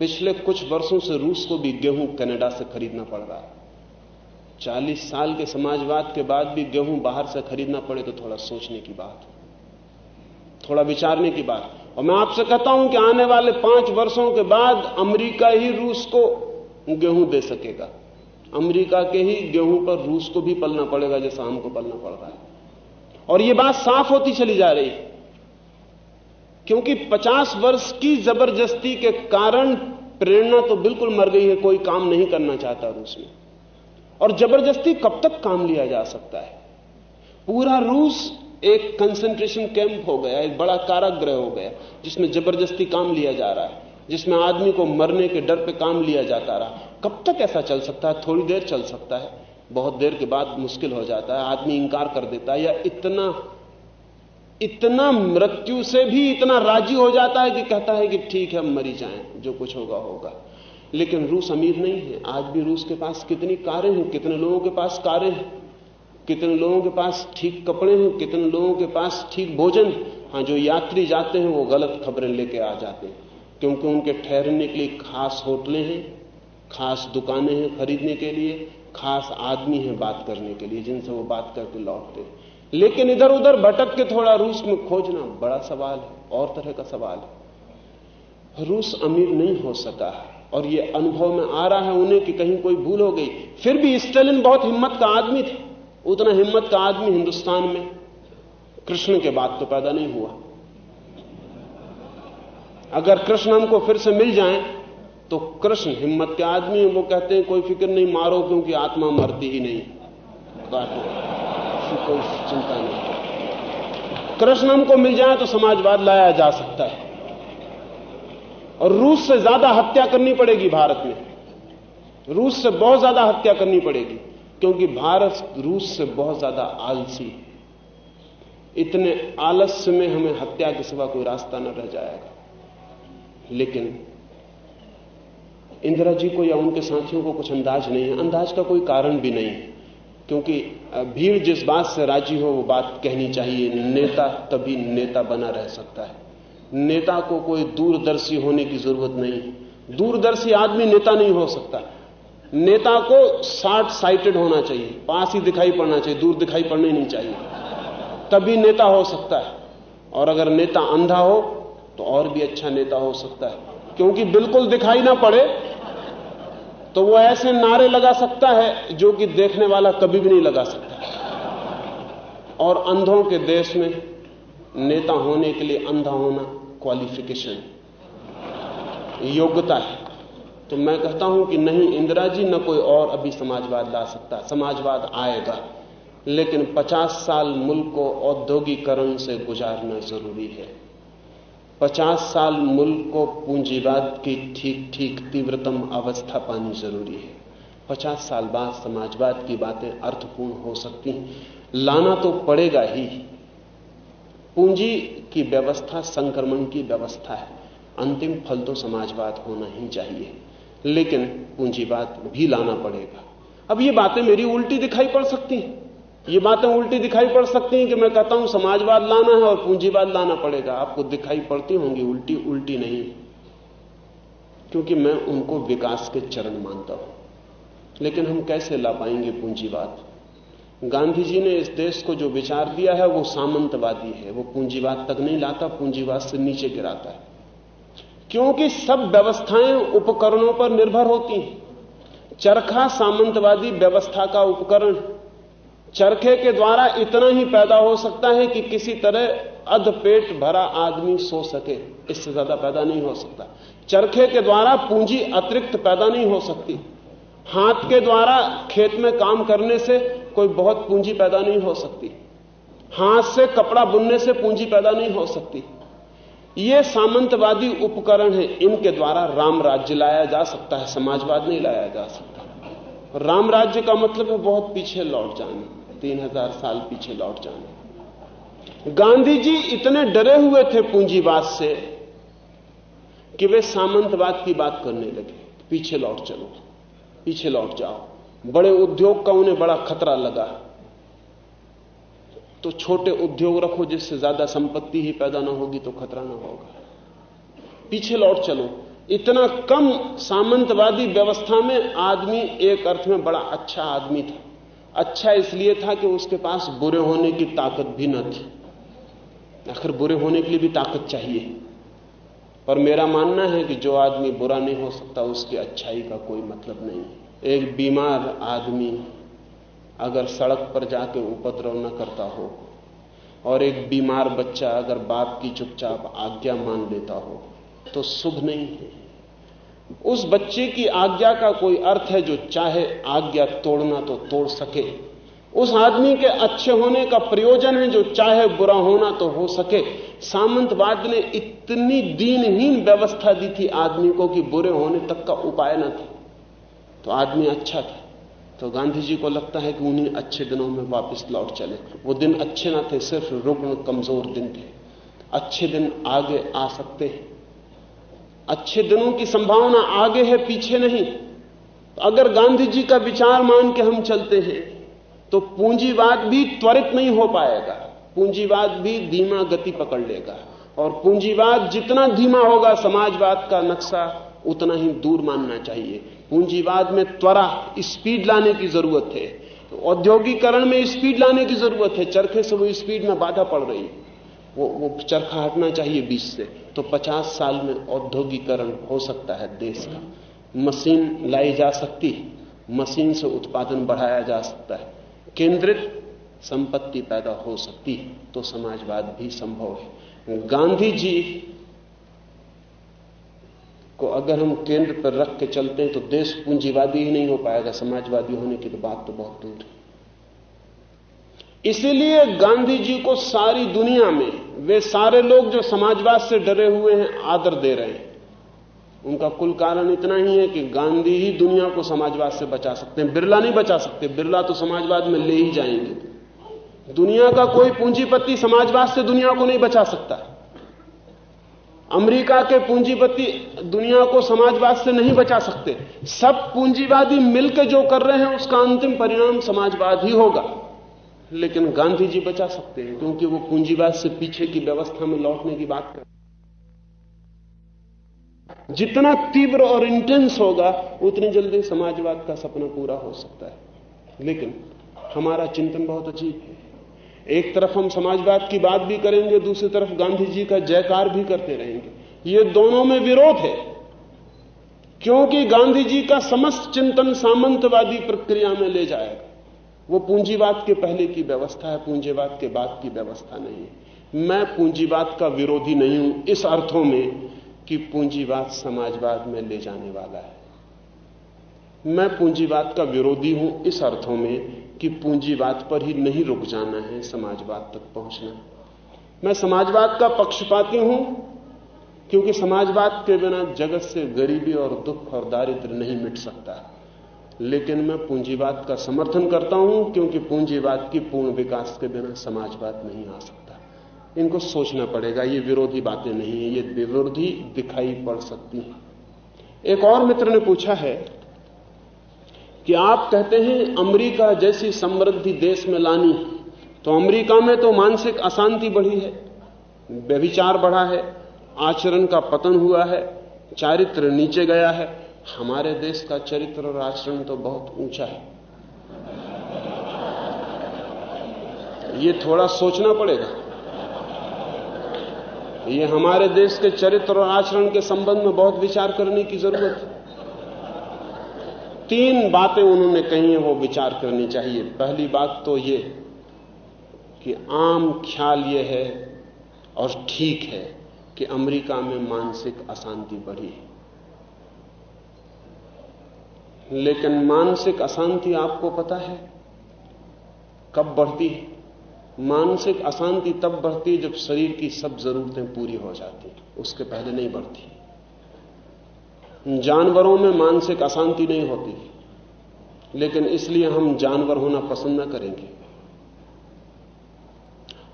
S1: पिछले कुछ वर्षों से रूस को भी गेहूं कनाडा से खरीदना पड़ रहा है। 40 साल के समाजवाद के बाद भी गेहूं बाहर से खरीदना पड़े तो थोड़ा सोचने की बात, थोड़ा विचारने की बात। और मैं आपसे कहता हूं कि आने वाले 5 वर्षों के बाद अमेरिका ही रूस को गेहूं दे सकेगा। अमेरिका के ही गेहूं पर रूस को भी पलना पड़ेगा जैसा हमको पलना पड़ रहा है। और यह बात साफ होती चली जा रही, क्योंकि 50 वर्ष की जबरदस्ती के कारण प्रेरणा तो बिल्कुल मर गई है, कोई काम नहीं करना चाहता रूस में। और जबरदस्ती कब तक काम लिया जा सकता है? पूरा रूस एक कंसंट्रेशन कैंप हो गया, एक बड़ा कारागृह हो गया, जिसमें जबरदस्ती काम लिया जा रहा है, जिसमें आदमी को मरने के डर पे काम लिया जाता रहा। कब तक ऐसा चल सकता है? थोड़ी देर चल सकता है, बहुत देर के बाद मुश्किल हो जाता है, आदमी इंकार कर देता है, या इतना मृत्यु से भी इतना राजी हो जाता है कि कहता है कि ठीक है हम मरी जाएं, जो कुछ होगा होगा। लेकिन रूस अमीर नहीं है। आज भी रूस के पास कितनी कारें हैं, कितने लोगों के पास कारें हैं, कितने लोगों के पास ठीक कपड़े हैं, कितने लोगों के पास ठीक भोजन। हां, जो यात्री जाते हैं वो गलत खबरें लेके आ जाते हैं, क्योंकि उनके ठहरने के लिए खास होटलें हैं, खास दुकानें हैं खरीदने के लिए, खास आदमी हैं बात करने के लिए, जिनसे वो बात करके लौटते हैं। लेकिन इधर उधर भटक के थोड़ा रूस में खोजना बड़ा सवाल है, और तरह का सवाल है। रूस अमीर नहीं हो सका, और ये अनुभव में आ रहा है उन्हें कि कहीं कोई भूल हो गई। फिर भी स्टालिन बहुत हिम्मत का आदमी था, उतना हिम्मत का आदमी हिंदुस्तान में कृष्ण के बाद तो पैदा नहीं हुआ। अगर कृष्ण हमको फिर से मिल जाएं तो कृष्ण हिम्मत के आदमी हैं, वो कहते हैं कोई फिक्र नहीं, मारो, क्योंकि आत्मा मरती ही नहीं, काटो, कोई चिंता नहीं। कृष्ण हमको मिल जाए तो समाजवाद लाया जा सकता है। और रूस से ज्यादा हत्या करनी पड़ेगी भारत में, रूस से बहुत ज्यादा हत्या करनी पड़ेगी, क्योंकि भारत रूस से बहुत ज्यादा आलसी है। इतने आलस्य में हमें हत्या के सिवा कोई रास्ता न रह जाएगा। लेकिन इंदिरा जी को या उनके साथियों को कुछ अंदाज नहीं है, अंदाज का कोई कारण भी नहीं है, क्योंकि भीड़ जिस बात से राजी हो वो बात कहनी चाहिए। नेता तभी नेता बना रह सकता है, नेता को कोई दूरदर्शी होने की जरूरत नहीं है। दूरदर्शी आदमी नेता नहीं हो सकता। नेता को शॉर्ट साइटेड होना चाहिए, पास ही दिखाई पड़ना चाहिए, दूर दिखाई पड़ने नहीं चाहिए, तभी नेता हो सकता है। और अगर नेता अंधा हो तो और भी अच्छा नेता हो सकता है, क्योंकि बिल्कुल दिखाई ना पड़े तो वो ऐसे नारे लगा सकता है जो कि देखने वाला कभी भी नहीं लगा सकता। और अंधों के देश में नेता होने के लिए अंधा होना क्वालिफिकेशन, योग्यता है। तो मैं कहता हूं कि नहीं इंदिरा जी, न कोई और अभी समाजवाद ला सकता। समाजवाद आएगा, लेकिन 50 साल मुल्क को औद्योगिकरण से गुजारना जरूरी है। 50 साल मुल्क को पूंजीवाद की ठीक ठीक तीव्रतम अवस्था पानी जरूरी है। 50 साल बाद समाजवाद की बातें अर्थपूर्ण हो सकती हैं। लाना तो पड़ेगा ही। पूंजी की व्यवस्था संक्रमण की व्यवस्था है, अंतिम फल तो समाजवाद होना ही चाहिए, लेकिन पूंजीवाद भी लाना पड़ेगा। अब ये बातें मेरी उल्टी दिखाई पड़ सकती हैं, ये बातें उल्टी दिखाई पड़ सकती हैं कि मैं कहता हूं समाजवाद लाना है और पूंजीवाद लाना पड़ेगा। आपको दिखाई पड़ती होंगी उल्टी, उल्टी नहीं, क्योंकि मैं उनको विकास के चरण मानता हूं। लेकिन हम कैसे ला पाएंगे पूंजीवाद? गांधी जी ने इस देश को जो विचार दिया है वो सामंतवादी है, वो पूंजीवाद तक नहीं लाता, पूंजीवाद से नीचे गिराता है, क्योंकि सब व्यवस्थाएं उपकरणों पर निर्भर होती हैं। चरखा सामंतवादी व्यवस्था का उपकरण, चरखे के द्वारा इतना ही पैदा हो सकता है कि किसी तरह अधपेट भरा आदमी सो सके, इससे ज्यादा पैदा नहीं हो सकता। चरखे के द्वारा पूंजी अतिरिक्त पैदा नहीं हो सकती। हाथ के द्वारा खेत में काम करने से कोई बहुत पूंजी पैदा नहीं हो सकती। हाथ से कपड़ा बुनने से पूंजी पैदा नहीं हो सकती। ये सामंतवादी उपकरण है, इनके द्वारा राम राज्य लाया जा सकता है, समाजवाद नहीं लाया जा सकता। राम राज्य का मतलब है बहुत पीछे लौट जाना। 3000 साल पीछे लौट जाना। गांधी जी इतने डरे हुए थे पूंजीवाद से कि वे सामंतवाद की बात करने लगे। पीछे लौट चलो, पीछे लौट जाओ। बड़े उद्योग का उन्हें बड़ा खतरा लगा, तो छोटे उद्योग रखो जिससे ज्यादा संपत्ति ही पैदा ना होगी तो खतरा ना होगा। पीछे लौट चलो। इतना कम सामंतवादी व्यवस्था में आदमी एक अर्थ में बड़ा अच्छा आदमी था। अच्छा इसलिए था कि उसके पास बुरे होने की ताकत भी न थी। आखिर बुरे होने के लिए भी ताकत चाहिए। पर मेरा मानना है कि जो आदमी बुरा नहीं हो सकता उसकी अच्छाई का कोई मतलब नहीं। एक बीमार आदमी अगर सड़क पर जाके उपद्रव न करता हो और एक बीमार बच्चा अगर बाप की चुपचाप आज्ञा मान लेता हो तो शुभ नहीं है। उस बच्चे की आज्ञा का कोई अर्थ है जो चाहे आज्ञा तोड़ना तो तोड़ सके। उस आदमी के अच्छे होने का प्रयोजन है जो चाहे बुरा होना तो हो सके। सामंतवाद ने इतनी दीनहीन व्यवस्था दी थी आदमी को कि बुरे होने तक का उपाय न था, तो आदमी अच्छा था। तो गांधी जी को लगता है कि उन्हीं अच्छे दिनों में वापस लौट चले। वो दिन अच्छे ना थे, सिर्फ रुग्ण कमजोर दिन थे। अच्छे दिन आगे आ सकते हैं। अच्छे दिनों की संभावना आगे है, पीछे नहीं। अगर गांधी जी का विचार मान के हम चलते हैं तो पूंजीवाद भी त्वरित नहीं हो पाएगा। पूंजीवाद भी धीमा गति पकड़ लेगा, और पूंजीवाद जितना धीमा होगा समाजवाद का नक्शा उतना ही दूर मानना चाहिए। पूंजीवाद में त्वरा, स्पीड लाने की जरूरत है। औद्योगिकरण में स्पीड लाने की जरूरत है। चरखे से वो स्पीड में बाधा पड़ रही है, वो चरखा हटना चाहिए बीच से। तो 50 साल में औद्योगिकरण हो सकता है देश का। मशीन लाई जा सकती है, मशीन से उत्पादन बढ़ाया जा सकता है, केंद्रित संपत्ति पैदा हो सकती है, तो समाजवाद भी संभव है। गांधी जी को अगर हम केंद्र पर रख के चलते हैं तो देश पूंजीवादी ही नहीं हो पाएगा, समाजवादी होने की तो बात तो बहुत दूर है। इसीलिए गांधी जी को सारी दुनिया में वे सारे लोग जो समाजवाद से डरे हुए हैं आदर दे रहे हैं। उनका कुल कारण इतना ही है कि गांधी ही दुनिया को समाजवाद से बचा सकते हैं। बिरला नहीं बचा सकते, बिरला तो समाजवाद में ले ही जाएंगे। दुनिया का कोई पूंजीपति समाजवाद से दुनिया को नहीं बचा सकता। अमेरिका के पूंजीपति दुनिया को समाजवाद से नहीं बचा सकते। सब पूंजीवादी मिलकर जो कर रहे हैं उसका अंतिम परिणाम समाजवाद ही होगा। लेकिन गांधी जी बचा सकते हैं क्योंकि वो पूंजीवाद से पीछे की व्यवस्था में लौटने की बात कर। जितना तीव्र और इंटेंस होगा उतनी जल्दी समाजवाद का सपना पूरा हो सकता है। लेकिन हमारा चिंतन बहुत अजीब है। एक तरफ हम समाजवाद की बात भी करेंगे, दूसरी तरफ गांधी जी का जयकार भी करते रहेंगे। ये दोनों में विरोध है, क्योंकि गांधी जी का समस्त चिंतन सामंतवादी प्रक्रिया में ले जाएगा। वो पूंजीवाद के पहले की व्यवस्था है, पूंजीवाद के बाद की व्यवस्था नहीं है। मैं पूंजीवाद का विरोधी नहीं हूं इस अर्थों में कि पूंजीवाद समाजवाद में ले जाने वाला है। मैं पूंजीवाद का विरोधी हूं इस अर्थों में कि पूंजीवाद पर ही नहीं रुक जाना है, समाजवाद तक पहुंचना है। मैं समाजवाद का पक्षपाती हूं क्योंकि समाजवाद के बिना जगत से गरीबी और दुख और दारिद्र्य नहीं मिट सकता। लेकिन मैं पूंजीवाद का समर्थन करता हूं क्योंकि पूंजीवाद की पूर्ण विकास के बिना समाजवाद नहीं आ सकता। इनको सोचना पड़ेगा, ये विरोधी बातें नहीं है, ये विरोधी दिखाई पड़ सकती हैं। एक और मित्र ने पूछा है कि आप कहते हैं अमेरिका जैसी समृद्धि देश में लानी, तो अमेरिका में तो मानसिक अशांति बढ़ी है, व्यभिचार बढ़ा है, आचरण का पतन हुआ है, चारित्र नीचे गया है। हमारे देश का चरित्र और आचरण तो बहुत ऊंचा है। ये थोड़ा सोचना पड़ेगा। ये हमारे देश के चरित्र और आचरण के संबंध में बहुत विचार करने की जरूरत है। 3 बातें उन्होंने कही हैं, वो विचार करनी चाहिए। पहली बात तो ये कि आम ख्याल ये है और ठीक है कि अमेरिका में मानसिक अशांति बढ़ी है। लेकिन मानसिक अशांति आपको पता है कब बढ़ती है? मानसिक अशांति तब बढ़ती है जब शरीर की सब जरूरतें पूरी हो जाती हैं, उसके पहले नहीं बढ़ती। जानवरों में मानसिक अशांति नहीं होती, लेकिन इसलिए हम जानवर होना पसंद न करेंगे।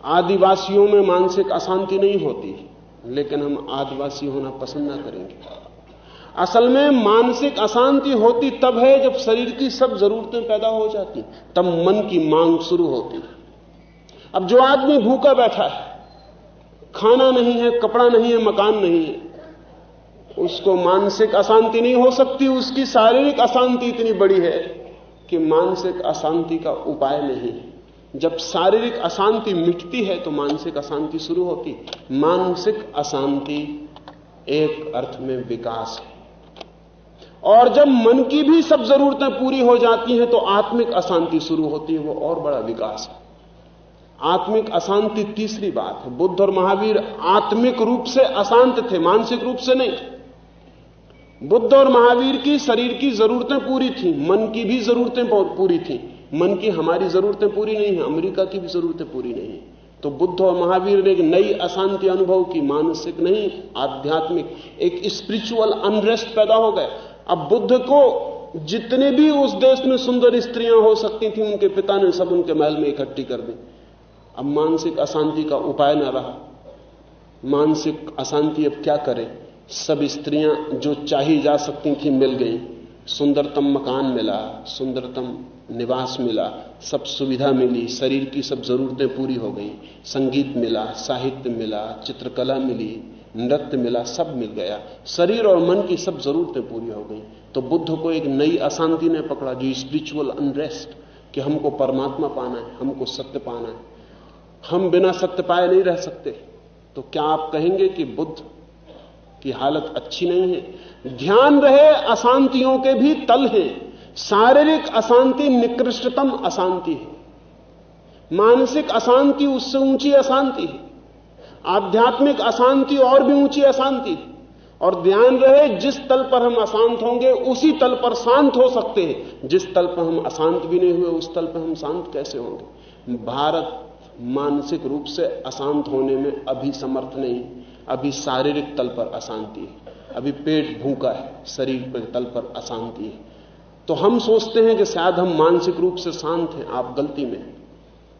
S1: आदिवासियों में मानसिक अशांति नहीं होती, लेकिन हम आदिवासी होना पसंद ना करेंगे। असल में मानसिक अशांति होती तब है जब शरीर की सब जरूरतें पैदा हो जाती, तब मन की मांग शुरू होती। अब जो आदमी भूखा बैठा है, खाना नहीं है, कपड़ा नहीं है, मकान नहीं है, उसको मानसिक अशांति नहीं हो सकती। उसकी शारीरिक अशांति इतनी बड़ी है कि मानसिक अशांति का उपाय नहीं है। जब शारीरिक अशांति मिटती है तो मानसिक अशांति शुरू होती। मानसिक अशांति एक अर्थ में विकास है, और जब मन की भी सब जरूरतें पूरी हो जाती हैं तो आत्मिक अशांति शुरू होती है, वो और बड़ा विकास है। आत्मिक अशांति तीसरी बात है। बुद्ध और महावीर आत्मिक रूप से अशांत थे, मानसिक रूप से नहीं। बुद्ध और महावीर की शरीर की जरूरतें पूरी थी, मन की भी जरूरतें पूरी थी। मन की हमारी जरूरतें पूरी नहीं है, अमेरिका की भी जरूरतें पूरी नहीं है। तो बुद्ध और महावीर ने एक नई अशांति अनुभव की, मानसिक नहीं, आध्यात्मिक। एक स्पिरिचुअल अनरेस्ट पैदा हो गया। अब बुद्ध को जितने भी उस देश में सुंदर स्त्रियां हो सकती थी, उनके पिता ने सब उनके महल में इकट्ठी कर दी। अब मानसिक अशांति का उपाय न रहा। मानसिक अशांति अब क्या करे? सब स्त्रियां जो चाही जा सकती थी मिल गई। सुंदरतम मकान मिला, सुंदरतम निवास मिला, सब सुविधा मिली, शरीर की सब जरूरतें पूरी हो गई। संगीत मिला, साहित्य मिला, चित्रकला मिली, नृत्य मिला, सब मिल गया। शरीर और मन की सब जरूरतें पूरी हो गई। तो बुद्ध को एक नई अशांति ने पकड़ा, जो स्पिरिचुअल अनरेस्ट, कि हमको परमात्मा पाना है, हमको सत्य पाना है, हम बिना सत्य पाए नहीं रह सकते। तो क्या आप कहेंगे कि बुद्ध की हालत अच्छी नहीं है? ध्यान रहे, अशांतियों के भी तल हैं। शारीरिक अशांति निकृष्टतम अशांति है, मानसिक अशांति उससे ऊंची अशांति है, आध्यात्मिक अशांति और भी ऊंची अशांति है। और ध्यान रहे, जिस तल पर हम अशांत होंगे उसी तल पर शांत हो सकते हैं। जिस तल पर हम अशांत भी नहीं हुए उस तल पर हम शांत कैसे होंगे? भारत मानसिक रूप से अशांत होने में अभी समर्थ नहीं। अभी शारीरिक तल पर अशांति है, अभी पेट भूखा है, शरीर के तल पर अशांति है। तो हम सोचते हैं कि शायद हम मानसिक रूप से शांत हैं। आप गलती में।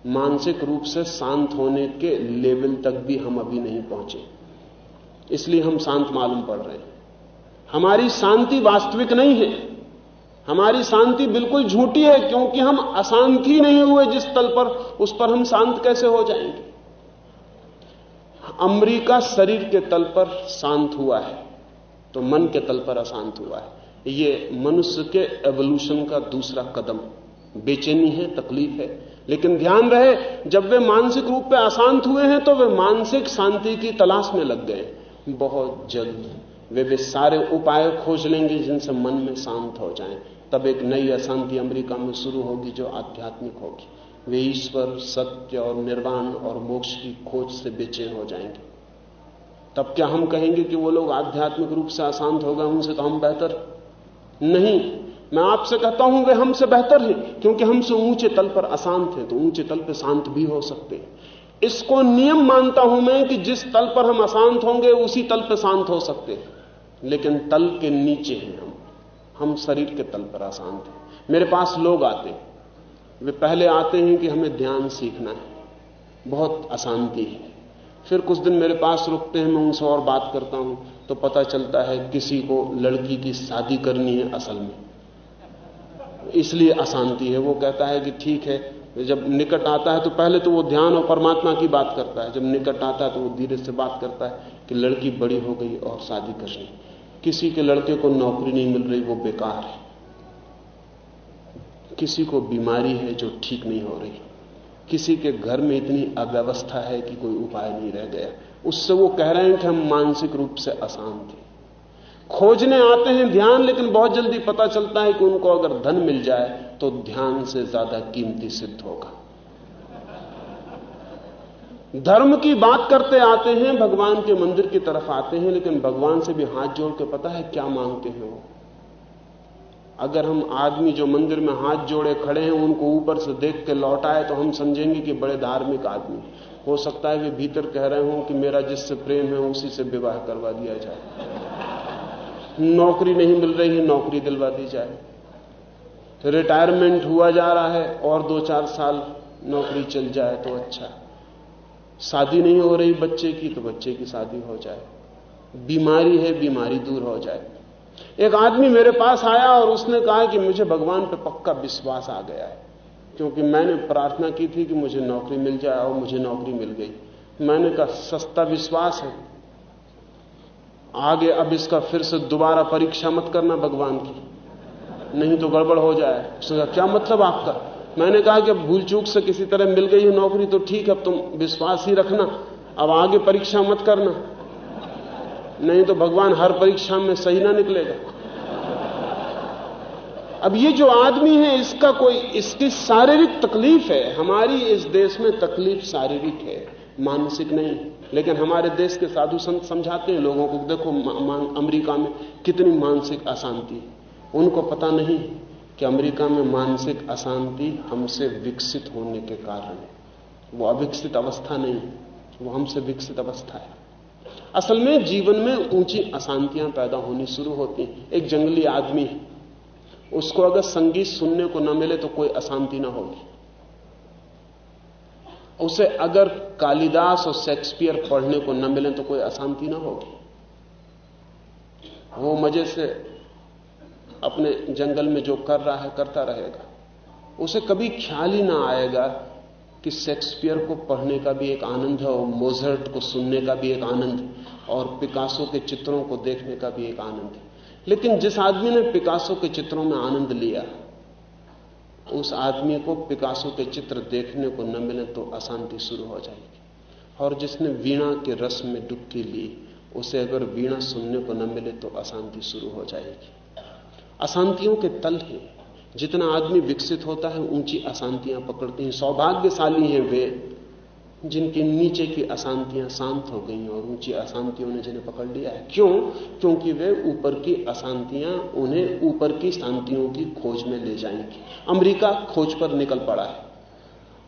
S1: मानसिक रूप से शांत होने के लेवल तक भी हम अभी नहीं पहुंचे, इसलिए हम शांत मालूम पड़ रहे हैं। हमारी शांति वास्तविक नहीं है, हमारी शांति बिल्कुल झूठी है, क्योंकि हम अशांत ही नहीं हुए जिस तल पर, उस पर हम शांत कैसे हो जाएंगे? अमेरिका शरीर के तल पर शांत हुआ है, तो मन के तल पर अशांत हुआ है। ये मनुष्य के एवोल्यूशन का दूसरा कदम। बेचैनी है, तकलीफ है, लेकिन ध्यान रहे, जब वे मानसिक रूप पे अशांत हुए हैं तो वे मानसिक शांति की तलाश में लग गए। बहुत जल्द वे सारे उपाय खोज लेंगे जिनसे मन में शांत हो जाएं। तब एक नई अशांति अमेरिका में शुरू होगी जो आध्यात्मिक होगी। वे ईश्वर, सत्य और निर्वाण और मोक्ष की खोज से बेचैन हो जाएंगे। तब क्या हम कहेंगे कि वो लोग आध्यात्मिक रूप से अशांत हो गए, उनसे तो हम बेहतर? नहीं, मैं आपसे कहता हूं वे हमसे बेहतर हैं, क्योंकि हमसे ऊंचे तल पर अशांत हैं, तो ऊंचे तल पर शांत भी हो सकते हैं। इसको नियम मानता हूं मैं कि जिस तल पर हम अशांत होंगे उसी तल पर शांत हो सकते हैं, लेकिन तल के नीचे हैं हम शरीर के तल पर अशांत हैं। मेरे पास लोग आते हैं, वे पहले आते हैं कि हमें ध्यान सीखना है, बहुत अशांति है। फिर कुछ दिन मेरे पास रुकते हैं, मैं उनसे और बात करता हूं तो पता चलता है किसी को लड़की की शादी करनी है असल में, इसलिए अशांति है। वो कहता है कि ठीक है। जब निकट आता है तो पहले तो वो ध्यान और परमात्मा की बात करता है, जब निकट आता है तो वो धीरे से बात करता है कि लड़की बड़ी हो गई और शादी करनी। किसी के लड़के को नौकरी नहीं मिल रही, वो बेकार है। किसी को बीमारी है जो ठीक नहीं हो रही, किसी के घर में इतनी अव्यवस्था है कि कोई उपाय नहीं रह गया। उससे वो कह रहे हैं कि हम मानसिक रूप से अशांत हैं। खोजने आते हैं ध्यान, लेकिन बहुत जल्दी पता चलता है कि उनको अगर धन मिल जाए तो ध्यान से ज्यादा कीमती सिद्ध होगा। धर्म की बात करते आते हैं, भगवान के मंदिर की तरफ आते हैं, लेकिन भगवान से भी हाथ जोड़ के पता है क्या मांगते हैं वो? अगर हम आदमी जो मंदिर में हाथ जोड़े खड़े हैं उनको ऊपर से देख के लौट आए तो हम समझेंगे कि बड़े धार्मिक आदमी। हो सकता है वे भीतर कह रहे हों कि मेरा जिससे प्रेम है उसी से विवाह करवा दिया जाए, नौकरी नहीं मिल रही है नौकरी दिलवा दी जाए, रिटायरमेंट हुआ जा रहा है और 2-4 साल नौकरी चल जाए तो अच्छा। शादी नहीं हो रही बच्चे की तो बच्चे की शादी हो जाए, बीमारी है बीमारी दूर हो जाए। एक आदमी मेरे पास आया और उसने कहा कि मुझे भगवान पे पक्का विश्वास आ गया है, क्योंकि मैंने प्रार्थना की थी कि मुझे नौकरी मिल जाए और मुझे नौकरी मिल गई। मैंने कहा सस्ता विश्वास है, आगे अब इसका फिर से दोबारा परीक्षा मत करना भगवान की, नहीं तो गड़बड़ हो जाए। उसने कहा क्या मतलब आपका? मैंने कहा कि अब भूल चूक से किसी तरह मिल गई है नौकरी तो ठीक है, अब तुम विश्वास ही रखना, अब आगे परीक्षा मत करना, नहीं तो भगवान हर परीक्षा में सही ना निकलेगा। अब ये जो आदमी है इसकी शारीरिक तकलीफ है। हमारी इस देश में तकलीफ शारीरिक है, मानसिक नहीं। लेकिन हमारे देश के साधु संत समझाते हैं लोगों को, देखो अमेरिका में कितनी मानसिक अशांति है। उनको पता नहीं कि अमेरिका में मानसिक अशांति हमसे विकसित होने के कारण है, वो अविकसित अवस्था नहीं, वो हमसे विकसित अवस्था है। असल में जीवन में ऊंची अशांतियां पैदा होनी शुरू होती हैं। एक जंगली आदमी है, उसको अगर संगीत सुनने को न मिले तो कोई अशांति ना होगी। उसे अगर कालिदास और शेक्सपियर पढ़ने को न मिले तो कोई अशांति ना होगी। वो मजे से अपने जंगल में जो कर रहा है करता रहेगा। उसे कभी ख्याल ही ना आएगा कि शेक्सपियर को पढ़ने का भी एक आनंद है और मोज़ार्ट को सुनने का भी एक आनंद है और पिकासो के चित्रों को देखने का भी एक आनंद है। लेकिन जिस आदमी ने पिकासो के चित्रों में आनंद लिया, उस आदमी को पिकासो के चित्र देखने को न मिले तो अशांति शुरू हो जाएगी। और जिसने वीणा के रस में डुबकी ली, उसे अगर वीणा सुनने को न मिले तो अशांति शुरू हो जाएगी। अशांतियों के तल हैं। जितना आदमी विकसित होता है ऊंची अशांतियां पकड़ती हैं। सौभाग्यशाली हैं वे जिनके नीचे की अशांतियां शांत हो गई और ऊंची अशांतियों ने जिन्हें पकड़ लिया है। क्यों? क्योंकि वे ऊपर की अशांतियां उन्हें ऊपर की शांतियों की खोज में ले जाएंगी। अमेरिका खोज पर निकल पड़ा है।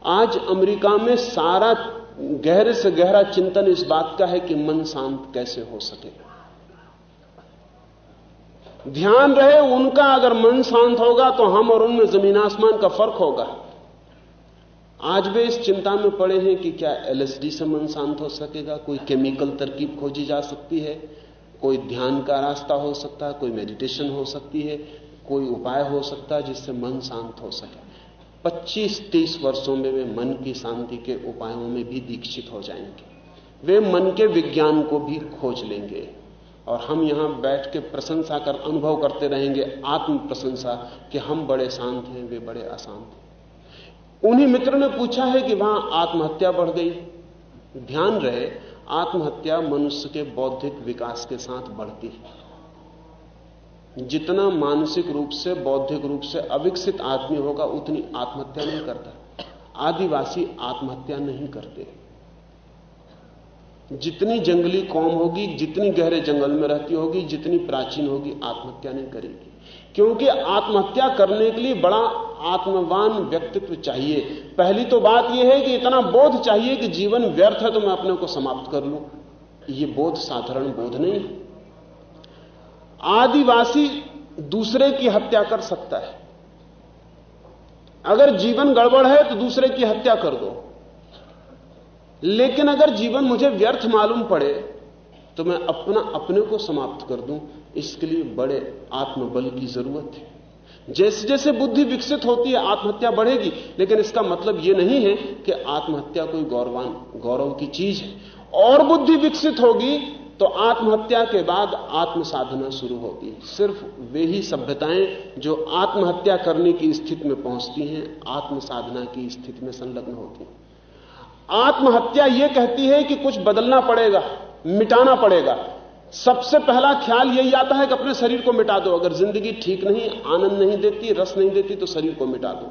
S1: आज अमेरिका में सारा गहरे से गहरा चिंतन इस बात का है कि मन शांत कैसे हो सके। ध्यान रहे उनका, अगर मन शांत होगा तो हम और उनमें जमीन आसमान का फर्क होगा। आज वे इस चिंता में पड़े हैं कि क्या एलएसडी से मन शांत हो सकेगा, कोई केमिकल तरकीब खोजी जा सकती है, कोई ध्यान का रास्ता हो सकता है, कोई मेडिटेशन हो सकती है, कोई उपाय हो सकता है जिससे मन शांत हो सके। 25-30 वर्षों में वे मन की शांति के उपायों में भी दीक्षित हो जाएंगे। वे मन के विज्ञान को भी खोज लेंगे और हम यहां बैठ के प्रशंसा कर अनुभव करते रहेंगे, आत्म प्रशंसा, कि हम बड़े शांत हैं, वे बड़े अशांत हैं। उन्हीं मित्र ने पूछा है कि वहां आत्महत्या बढ़ गई। ध्यान रहे, आत्महत्या मनुष्य के बौद्धिक विकास के साथ बढ़ती है। जितना मानसिक रूप से बौद्धिक रूप से अविकसित आदमी होगा उतनी आत्महत्या नहीं करता। आदिवासी आत्महत्या नहीं करते। जितनी जंगली कौम होगी, जितनी गहरे जंगल में रहती होगी, जितनी प्राचीन होगी, आत्महत्या नहीं करेगी। क्योंकि आत्महत्या करने के लिए बड़ा आत्मवान व्यक्तित्व चाहिए। पहली तो बात यह है कि इतना बोध चाहिए कि जीवन व्यर्थ है तो मैं अपने को समाप्त कर लूं। यह बोध साधारण बोध नहीं। आदिवासी दूसरे की हत्या कर सकता है। अगर जीवन गड़बड़ है तो दूसरे की हत्या कर दो, लेकिन अगर जीवन मुझे व्यर्थ मालूम पड़े तो मैं अपने को समाप्त कर दूं। इसके लिए बड़े आत्मबल की जरूरत है। जैसे जैसे बुद्धि विकसित होती है आत्महत्या बढ़ेगी, लेकिन इसका मतलब यह नहीं है कि आत्महत्या कोई गौरव की चीज है। और बुद्धि विकसित होगी तो आत्महत्या के बाद आत्म साधना शुरू होती है। सिर्फ वे ही सभ्यताएं जो आत्महत्या करने की स्थिति में पहुंचती हैं, आत्म साधना की स्थिति में संलग्न होती हैं। आत्महत्या यह कहती है कि कुछ बदलना पड़ेगा, मिटाना पड़ेगा। सबसे पहला ख्याल यही आता है कि अपने शरीर को मिटा दो। अगर जिंदगी ठीक नहीं, आनंद नहीं देती, रस नहीं देती तो शरीर को मिटा दो।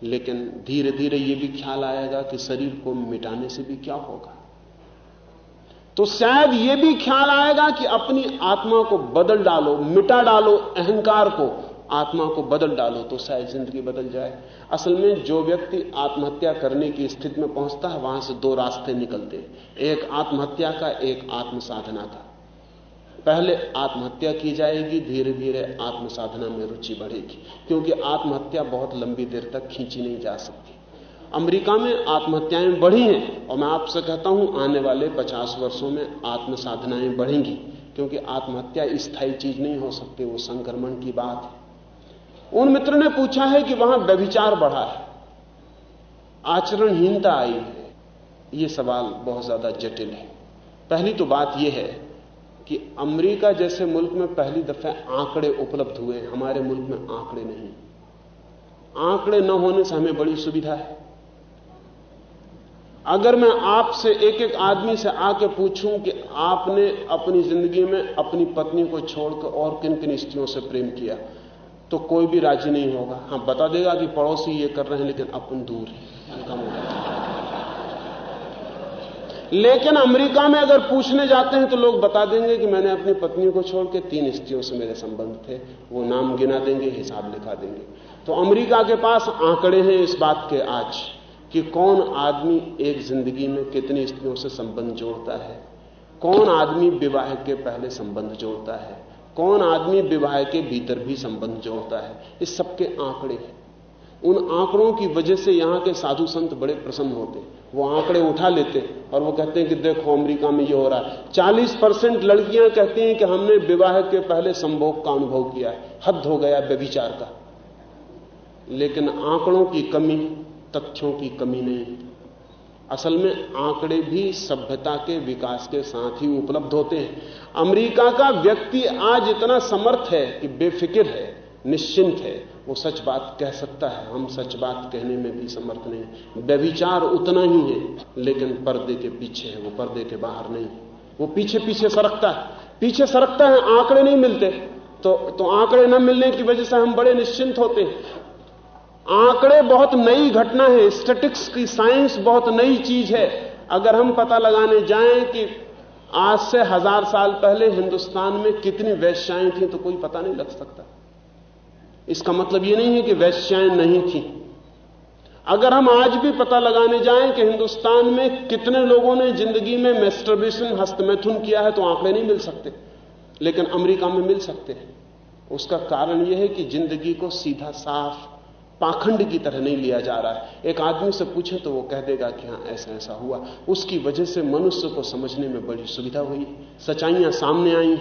S1: लेकिन धीरे धीरे यह भी ख्याल आएगा कि शरीर को मिटाने से भी क्या होगा। तो शायद यह भी ख्याल आएगा कि अपनी आत्मा को बदल डालो, मिटा डालो, अहंकार को, आत्मा को बदल डालो तो शायद जिंदगी बदल जाए। असल में जो व्यक्ति आत्महत्या करने की स्थिति में पहुंचता है, वहां से दो रास्ते निकलते हैं, एक आत्महत्या का, एक आत्म साधना का। पहले आत्महत्या की जाएगी, धीरे धीरे आत्म साधना में रुचि बढ़ेगी, क्योंकि आत्महत्या बहुत लंबी देर तक खींची नहीं जा सकती। अमेरिका में आत्महत्याएं बढ़ी हैं और मैं आपसे कहता हूं आने वाले 50 वर्षों में आत्म साधनाएं बढ़ेंगी, क्योंकि आत्महत्या स्थायी चीज नहीं हो सकती, वो संक्रमण की बात है। उन मित्र ने पूछा है कि वहां व्यभिचार बढ़ा है, आचरणहीनता आई है। ये सवाल बहुत ज्यादा जटिल है। पहली तो बात यह है कि अमेरिका जैसे मुल्क में पहली दफा आंकड़े उपलब्ध हुए, हमारे मुल्क में आंकड़े नहीं। आंकड़े न होने से हमें बड़ी सुविधा है। अगर मैं आपसे एक एक आदमी से आके पूछूं कि आपने अपनी जिंदगी में अपनी पत्नी को छोड़कर और किन किन स्त्रियों से प्रेम किया, तो कोई भी राजी नहीं होगा। हाँ, बता देगा कि पड़ोसी ये कर रहे हैं लेकिन अपन दूर है। लेकिन अमेरिका में अगर पूछने जाते हैं तो लोग बता देंगे कि मैंने अपनी पत्नी को छोड़ के 3 स्त्रियों से मेरे संबंध थे। वो नाम गिना देंगे, हिसाब लिखा देंगे। तो अमेरिका के पास आंकड़े हैं इस बात के आज कि कौन आदमी एक जिंदगी में कितनी स्त्रियों से संबंध जोड़ता है, कौन आदमी विवाह के पहले संबंध जोड़ता है, कौन आदमी विवाह के भीतर भी संबंध जोड़ता है। इस सबके आंकड़े हैं। उन आंकड़ों की वजह से यहां के साधु संत बड़े प्रसन्न होते। वो आंकड़े उठा लेते और वो कहते हैं कि देखो अमेरिका में ये हो रहा है। 40% लड़कियां कहती हैं कि हमने विवाह के पहले संभोग का अनुभव किया है। हद हो गया व्यभिचार का। लेकिन आंकड़ों की कमी, तथ्यों की कमी नहीं है। असल में आंकड़े भी सभ्यता के विकास के साथ ही उपलब्ध होते हैं। अमेरिका का व्यक्ति आज इतना समर्थ है कि बेफिक्र है, निश्चिंत है, वो सच बात कह सकता है। हम सच बात कहने में भी समर्थ नहीं। व्यभिचार उतना ही है, लेकिन पर्दे के पीछे है, वो पर्दे के बाहर नहीं। वो पीछे पीछे सरकता है, पीछे सरकता है। आंकड़े नहीं मिलते तो आंकड़े न मिलने की वजह से हम बड़े निश्चिंत होते हैं। आंकड़े बहुत नई घटना है। स्टैटिस्टिक्स की साइंस बहुत नई चीज है। अगर हम पता लगाने जाएं कि आज से 1000 साल पहले हिंदुस्तान में कितनी वेश्याएं थीं, तो कोई पता नहीं लग सकता। इसका मतलब यह नहीं है कि वेश्याएं नहीं थीं। अगर हम आज भी पता लगाने जाएं कि हिंदुस्तान में कितने लोगों ने जिंदगी में मैस्टरबेशन, हस्तमैथुन किया है, तो आंकड़े नहीं मिल सकते। लेकिन अमेरिका में मिल सकते हैं। उसका कारण यह है कि जिंदगी को सीधा साफ पाखंड की तरह नहीं लिया जा रहा है। एक आदमी से पूछे तो वो कह देगा कि हां ऐसा ऐसा हुआ। उसकी वजह से मनुष्य को समझने में बड़ी सुविधा हुई, सच्चाइयां सामने आई,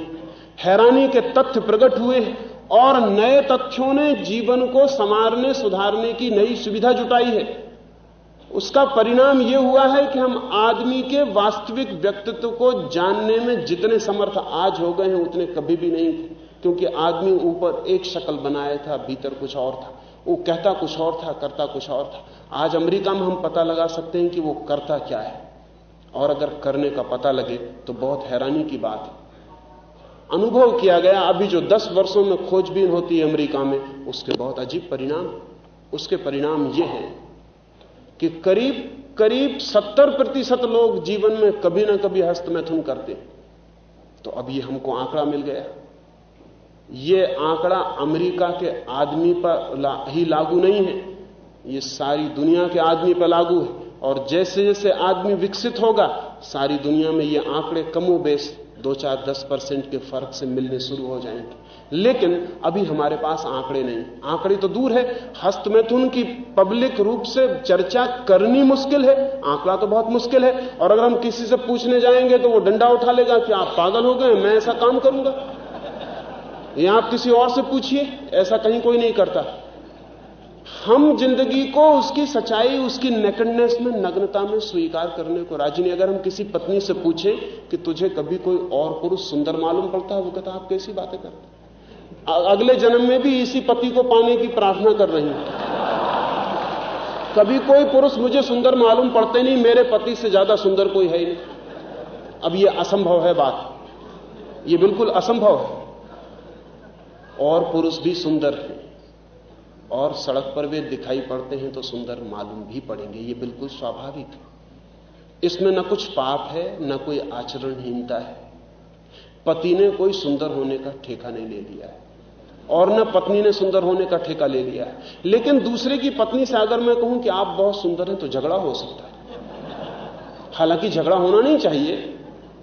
S1: हैरानी के तथ्य प्रकट हुए और नए तथ्यों ने जीवन को संवारने सुधारने की नई सुविधा जुटाई है। उसका परिणाम यह हुआ है कि हम आदमी के वास्तविक व्यक्तित्व को जानने में जितने समर्थ आज हो गए हैं उतने कभी भी नहीं थे। क्योंकि आदमी ऊपर एक शक्ल बनाया था, भीतर कुछ और था। वो कहता कुछ और था, करता कुछ और था। आज अमेरिका में हम पता लगा सकते हैं कि वो करता क्या है, और अगर करने का पता लगे तो बहुत हैरानी की बात है। अनुभव किया गया अभी जो 10 वर्षों में खोजबीन होती है अमेरिका में, उसके बहुत अजीब परिणाम। उसके परिणाम ये हैं कि करीब 70% लोग जीवन में कभी ना कभी हस्तमैथुन करते। तो अब ये हमको आंकड़ा मिल गया। ये आंकड़ा अमेरिका के आदमी पर ही लागू नहीं है, ये सारी दुनिया के आदमी पर लागू है। और जैसे जैसे आदमी विकसित होगा, सारी दुनिया में ये आंकड़े कमोबेश 2-4-10% के फर्क से मिलने शुरू हो जाएंगे। लेकिन अभी हमारे पास आंकड़े नहीं। आंकड़े तो दूर है, हस्तमैथुन की पब्लिक रूप से चर्चा करनी मुश्किल है, आंकड़ा तो बहुत मुश्किल है। और अगर हम किसी से पूछने जाएंगे तो वो डंडा उठा लेगा कि आप पागल हो गए, मैं ऐसा काम करूंगा। या आप किसी और से पूछिए, ऐसा कहीं कोई नहीं करता। हम जिंदगी को उसकी सच्चाई, उसकी नेकेडनेस में, नग्नता में स्वीकार करने को राजी नहीं। अगर हम किसी पत्नी से पूछें कि तुझे कभी कोई और पुरुष सुंदर मालूम पड़ता है, वो कहता आप कैसी बातें करते, अगले जन्म में भी इसी पति को पाने की प्रार्थना कर रही हूं। कभी कोई पुरुष मुझे सुंदर मालूम पड़ते नहीं, मेरे पति से ज्यादा सुंदर कोई है ही नहीं। अब यह असंभव है बात, यह बिल्कुल असंभव है। और पुरुष भी सुंदर हैं, और सड़क पर वे दिखाई पड़ते हैं तो सुंदर मालूम भी पड़ेंगे, ये बिल्कुल स्वाभाविक है। इसमें न कुछ पाप है, न कोई आचरणहीनता है। पति ने कोई सुंदर होने का ठेका नहीं ले लिया है, और न पत्नी ने सुंदर होने का ठेका ले लिया है। लेकिन दूसरे की पत्नी से अगर मैं कहूं कि आप बहुत सुंदर हैं, तो झगड़ा हो सकता है। हालांकि झगड़ा होना नहीं चाहिए,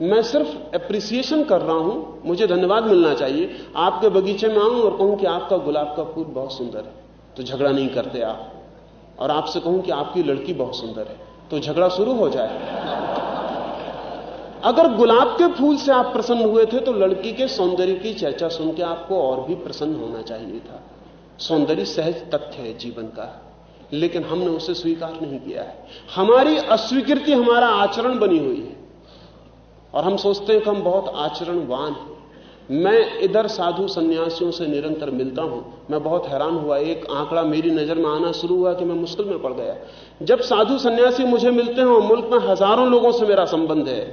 S1: मैं सिर्फ एप्रिसिएशन कर रहा हूं, मुझे धन्यवाद मिलना चाहिए। आपके बगीचे में आऊं और कहूं कि आपका गुलाब का फूल बहुत सुंदर है, तो झगड़ा नहीं करते आप। और आपसे कहूं कि आपकी लड़की बहुत सुंदर है, तो झगड़ा शुरू हो जाए। अगर गुलाब के फूल से आप प्रसन्न हुए थे तो लड़की के सौंदर्य की चर्चा सुन के आपको और भी प्रसन्न होना चाहिए था। सौंदर्य सहज तथ्य है जीवन का, लेकिन हमने उसे स्वीकार नहीं किया है। हमारी अस्वीकृति हमारा आचरण बनी हुई है और हम सोचते हैं कि हम बहुत आचरणवान हैं। मैं इधर साधु सन्यासियों से निरंतर मिलता हूं, मैं बहुत हैरान हुआ। एक आंकड़ा मेरी नजर में आना शुरू हुआ कि मैं मुश्किल में पड़ गया। जब साधु सन्यासी मुझे मिलते हैं और मुल्क में हजारों लोगों से मेरा संबंध है,